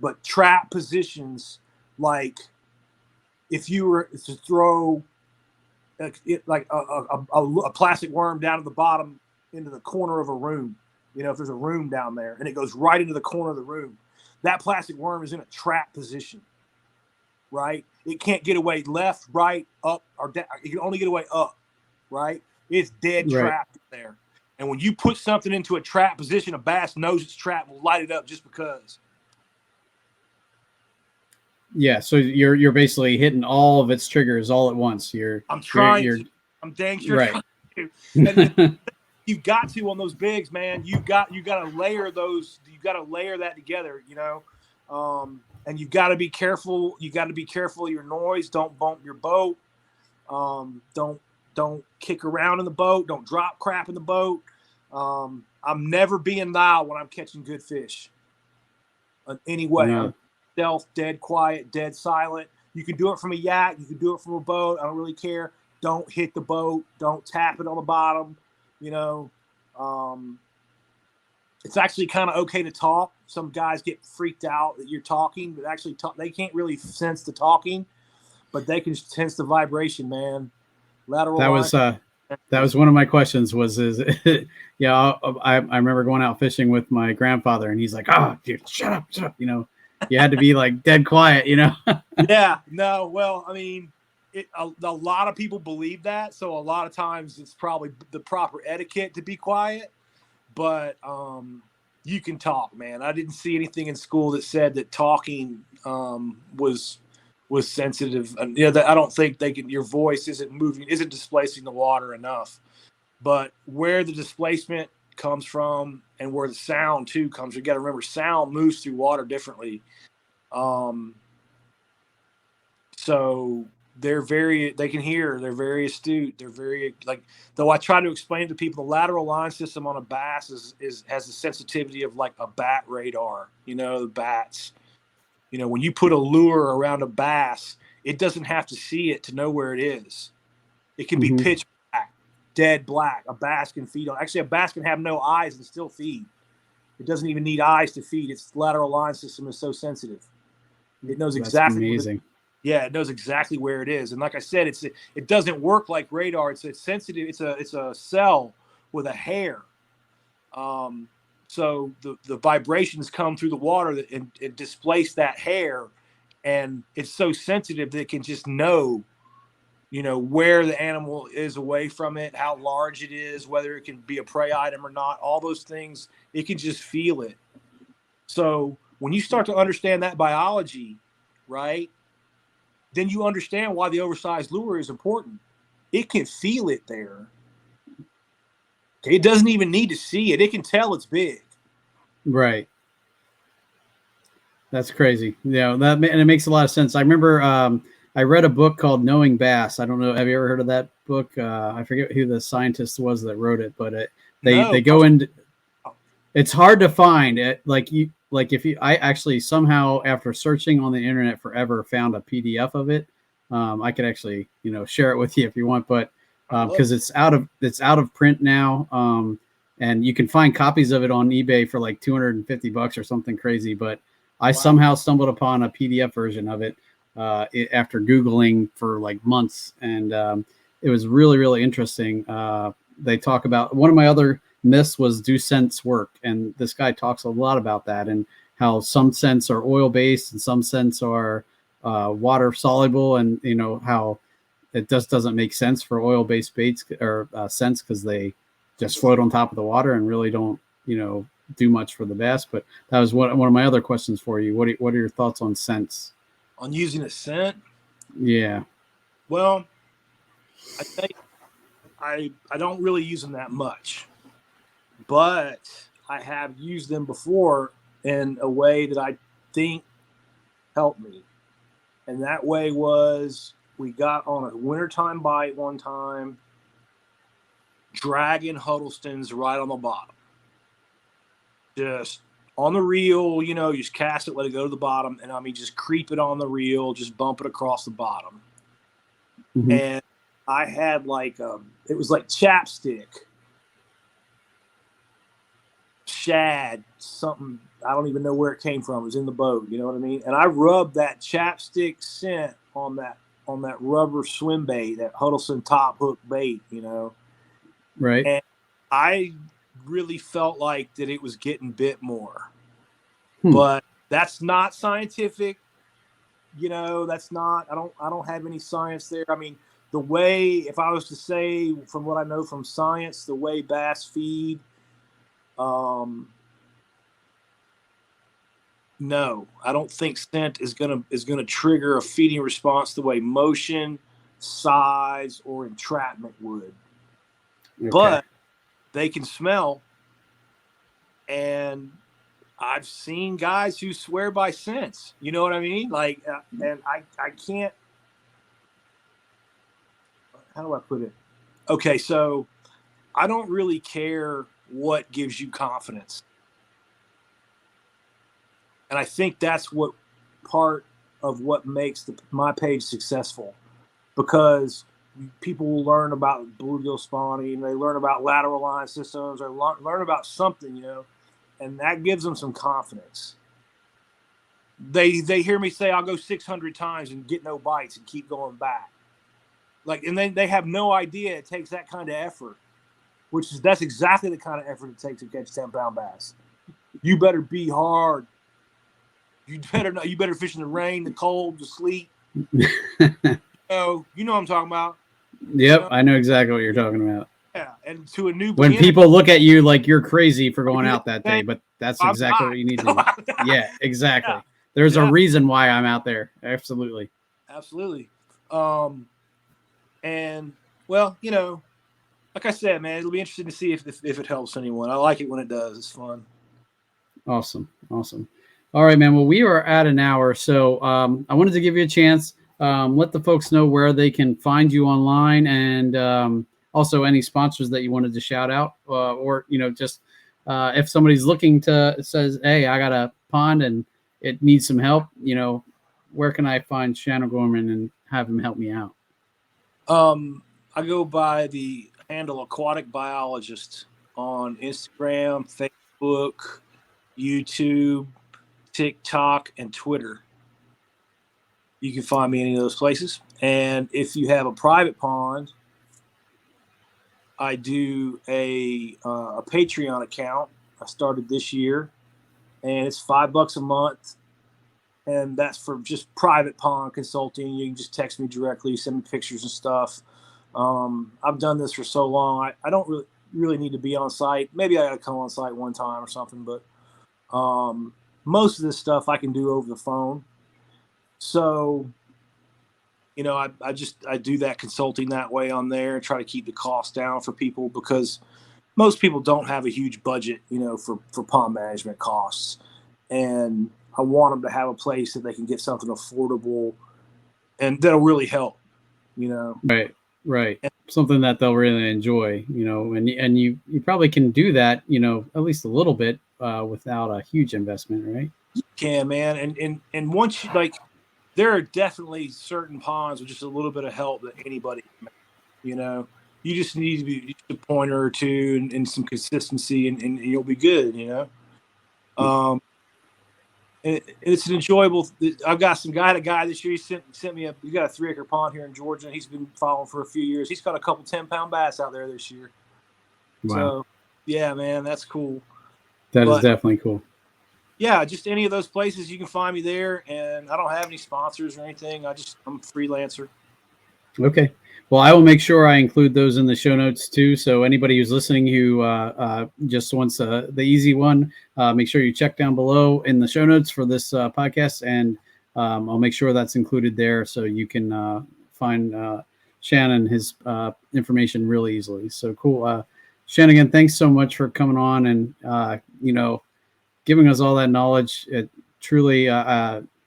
But trap positions, like if you were to throw a plastic worm down to the bottom into the corner of a room, if there's a room down there and it goes right into the corner of the room, that plastic worm is in a trap position, right? It can't get away left, right, up, or down. It can only get away up, right? It's dead trapped there. And when you put something into a trap position, a bass knows it's trapped, will light it up just because. Yeah, so you're basically hitting all of its triggers all at once. I'm dang sure trying to. And you've got to on those bigs, man. You got to layer those. You got to layer that together, and you've got to be careful. You got to be careful of your noise. Don't bump your boat. Don't kick around in the boat. Don't drop crap in the boat. I'm never being loud when I'm catching good fish. In any way. No. Stealth, dead quiet, dead silent. You can do it from a yak. You can do it from a boat. I don't really care. Don't hit the boat. Don't tap it on the bottom. It's actually kind of okay to talk. Some guys get freaked out that you're talking, but actually they can't really sense the talking, but they can sense the vibration, man. Lateral line. That was one of my questions I remember going out fishing with my grandfather, and he's like, "Oh, dude, shut up. You had to be like dead quiet, Yeah, no, well, I mean, a lot of people believe that. So a lot of times it's probably the proper etiquette to be quiet, but you can talk, man. I didn't see anything in school that said that talking was sensitive. And, I don't think your voice isn't displacing the water enough. But where the displacement comes from and where the sound too comes, you got to remember sound moves through water differently. So they can hear, they're very astute. They're very though I try to explain to people the lateral line system on a bass has the sensitivity of like a bat radar, the bats, when you put a lure around a bass, it doesn't have to see it to know where it is. It can be pitch black, dead black. A bass can feed on, actually a bass can have no eyes and still feed. It doesn't even need eyes to feed. Its lateral line system is so sensitive. It knows exactly. That's amazing. It knows exactly where it is. And like I said, it doesn't work like radar. It's sensitive. It's a cell with a hair. So the vibrations come through the water and displace that hair, and it's so sensitive that it can just know, where the animal is away from it, how large it is, whether it can be a prey item or not. All those things, it can just feel it. So when you start to understand that biology, right, then you understand why the oversized lure is important. It can feel it there. Okay, it doesn't even need to see it. It can tell it's big. Right. That's crazy. And it makes a lot of sense. I remember I read a book called Knowing Bass. I don't know. Have you ever heard of that book? I forget who the scientist was that wrote it, but they go into. It's hard to find it. I actually somehow, after searching on the internet forever, found a PDF of it. I could actually, share it with you if you want, but because it's out of print now, and you can find copies of it on eBay for like $250 or something crazy. But I somehow stumbled upon a PDF version of it after Googling for like months, and it was really, really interesting. They talk about one of my other myths was do scents work, and this guy talks a lot about that and how some scents are oil based and some scents are water soluble, and how it just doesn't make sense for oil based baits or scents because they just float on top of the water and really don't do much for the bass. But that was one of my other questions for you. What are your thoughts on scents? On using a scent? Yeah. Well, I think I don't really use them that much, but I have used them before in a way that I think helped me. And that way was, we got on a wintertime bite one time, dragging Huddleston's right on the bottom. Just on the reel, you just cast it, let it go to the bottom, and just creep it on the reel, just bump it across the bottom. Mm-hmm. And I had it was like chapstick, shad, something, I don't even know where it came from. It was in the boat, you know what I mean? And I rubbed that chapstick scent on that rubber swim bait, that Huddleston top hook bait, Right. And I really felt like that it was getting bit more. But that's not scientific. That's not, I don't have any science there. I mean, the way, if I was to say from what I know from science, the way bass feed, no, I don't think scent is gonna trigger a feeding response the way motion, size, or entrapment would. Okay. But they can smell, and I've seen guys who swear by scents. You know what I mean? And I can't. How do I put it? Okay, so I don't really care what gives you confidence. And I think that's what part of what makes my page successful, because people will learn about bluegill spawning, they learn about lateral line systems, or learn about something, and that gives them some confidence. They hear me say I'll go 600 times and get no bites and keep going back. And then they have no idea it takes that kind of effort, that's exactly the kind of effort it takes to catch 10-pound bass. You better be hard. You better fish in the rain, the cold, the sleet. You you know what I'm talking about. Yep, I know exactly what you're talking about. Yeah, and to a new When beginner, people look at you like you're crazy for going out that day, but that's I'm exactly not. what you need to do. Yeah, exactly. Yeah, There's a yeah, reason why I'm out there. Absolutely. absolutely. And well, like I said, man, it'll be interesting to see if it helps anyone. I like it when it does. It's fun. Awesome. All right, man. Well, we are at an hour, so I wanted to give you a chance. Let the folks know where they can find you online, and also any sponsors that you wanted to shout out, or just if somebody's looking to says, "Hey, I got a pond and it needs some help," where can I find Shan O'Gorman and have him help me out? I go by the handle Aquatic Biologist on Instagram, Facebook, YouTube, TikTok, and Twitter. You can find me in any of those places. And if you have a private pond, I do a Patreon account. I started this year, and it's $5 a month, and that's for just private pond consulting. You can just text me directly, send me pictures and stuff. I've done this for so long. I don't really need to be on site. Maybe I got to come on site one time or something, but most of this stuff I can do over the phone. So, I do that consulting that way on there and try to keep the cost down for people, because most people don't have a huge budget, for pond management costs. And I want them to have a place that they can get something affordable and that'll really help, Right. Something that they'll really enjoy, and you probably can do that, at least a little bit without a huge investment, right? You can, man. And once you there are definitely certain ponds with just a little bit of help that anybody can make, you just need to be just a pointer or two and some consistency and you'll be good, it's an enjoyable. I've got some guy this year. He sent me we got a 3-acre pond here in Georgia. He's been following for a few years. He's got a couple 10-pound bass out there this year. Wow. So yeah, man, that's cool. That is definitely cool. Yeah, just any of those places you can find me there, and I don't have any sponsors or anything. I'm a freelancer. Okay. Well, I will make sure I include those in the show notes too. So anybody who's listening who just wants the easy one, make sure you check down below in the show notes for this podcast, and I'll make sure that's included there so you can find Shannon his information really easily. So cool. Shannon, again, thanks so much for coming on and giving us all that knowledge. It truly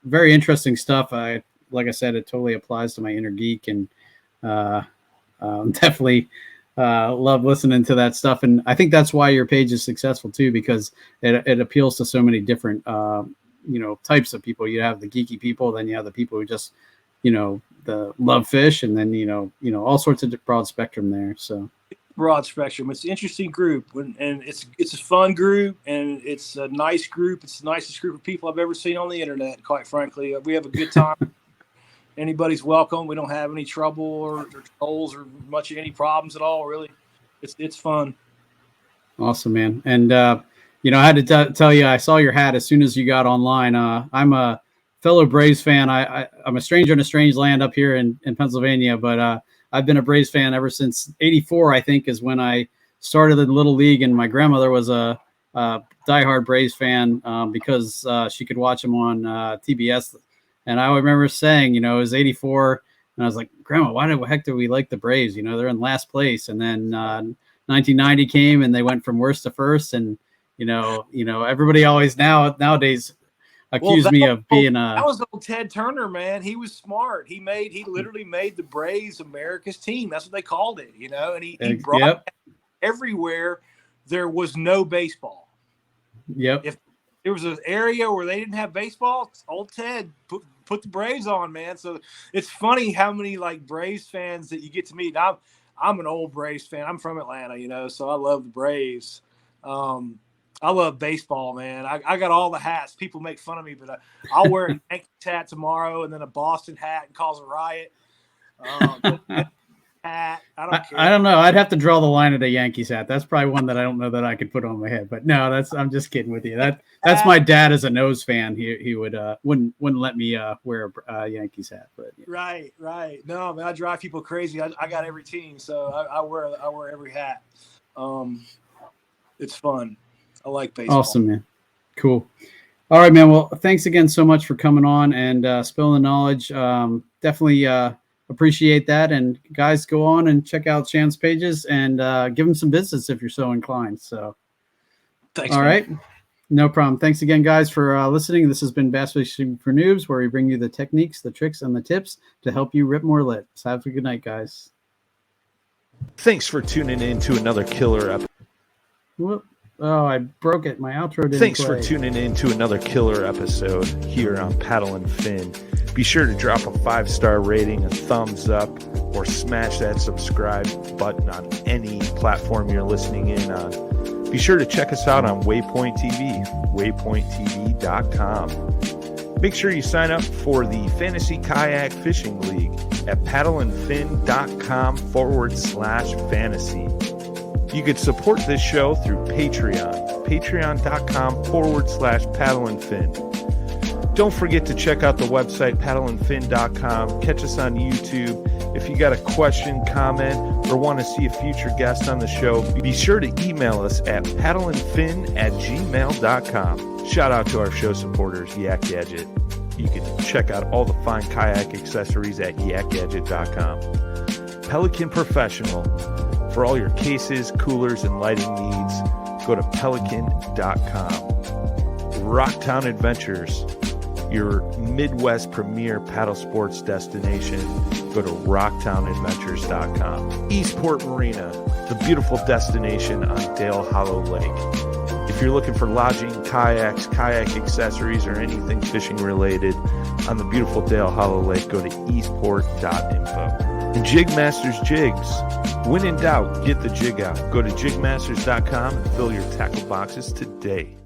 very interesting stuff. Like I said, it totally applies to my inner geek, and definitely love listening to that stuff. And I think that's why your page is successful too, because it appeals to so many different types of people. You have the geeky people, then you have the people who just the love fish, and then all sorts of broad spectrum there. So broad spectrum. It's an interesting group, and it's a fun group, and it's a nice group. It's the nicest group of people I've ever seen on the internet. Quite frankly, we have a good time. Anybody's welcome. We don't have any trouble or trolls or much of any problems at all. Really, it's fun. Awesome, man. And I had to tell you, I saw your hat as soon as you got online. I'm a fellow Braves fan. I'm a stranger in a strange land up here in Pennsylvania, but I've been a Braves fan ever since '84. I think is when I started in Little League, and my grandmother was a diehard Braves fan because she could watch them on TBS. And I remember saying, it was '84, and I was like, Grandma, why the heck do we like the Braves? They're in last place. And then 1990 came, and they went from worst to first. And everybody always nowadays accuse me of being that was old Ted Turner, man. He was smart. He literally made the Braves America's team. That's what they called it, and he brought everywhere there was no baseball. Yep. If there was an area where they didn't have baseball, old Ted put the Braves on, man. So it's funny how many Braves fans that you get to meet. I'm an old Braves fan. I'm from Atlanta, so I love the Braves. I love baseball, man. I got all the hats. People make fun of me, but I'll wear a Yankees hat tomorrow and then a Boston hat and cause a riot. hat. I don't care. I don't know. I'd have to draw the line at a Yankees hat. That's probably one that I don't know that I could put on my head. But no, I'm just kidding with you. That's my dad as a nose fan. He wouldn't let me wear a Yankees hat. But yeah. Right. No, man, I drive people crazy. I got every team, so I wear every hat. It's fun. I like baseball. Awesome, man. Cool. All right, man. Well, thanks again so much for coming on and spilling the knowledge. Definitely appreciate that. And guys, go on and check out Shan's pages and give him some business if you're so inclined. So, thanks. All man. right. No problem. Thanks again, guys, for listening. This has been Bass Fishing for Noobs, where we bring you the techniques, the tricks, and the tips to help you rip more lit. So have a good night, guys. Thanks for tuning in to another killer episode. Whoop. Oh, I broke it. My outro didn't Thanks play. for tuning in to another killer episode here on Paddle and Fin. Be sure to drop a 5-star rating, a thumbs up, or smash that subscribe button on any platform you're listening in on. Be sure to check us out on Waypoint TV, waypointtv.com. Make sure you sign up for the Fantasy Kayak Fishing League at paddleandfin.com/fantasy. You could support this show through Patreon, patreon.com/paddleandfin. Don't forget to check out the website, paddleandfin.com. Catch us on YouTube. If you got a question, comment, or want to see a future guest on the show, be sure to email us at paddleandfin@gmail.com. Shout out to our show supporters, Yak Gadget. You can check out all the fine kayak accessories at yakgadget.com. Pelican Professional. For all your cases, coolers, and lighting needs, go to pelican.com. Rocktown Adventures, your Midwest premier paddle sports destination. Go to rocktownadventures.com. Eastport Marina, the beautiful destination on Dale Hollow Lake. If you're looking for lodging, kayaks, kayak accessories, or anything fishing related on the beautiful Dale Hollow Lake, go to eastport.info. And Jigmasters Jigs. When in doubt, get the jig out. Go to jigmasters.com and fill your tackle boxes today.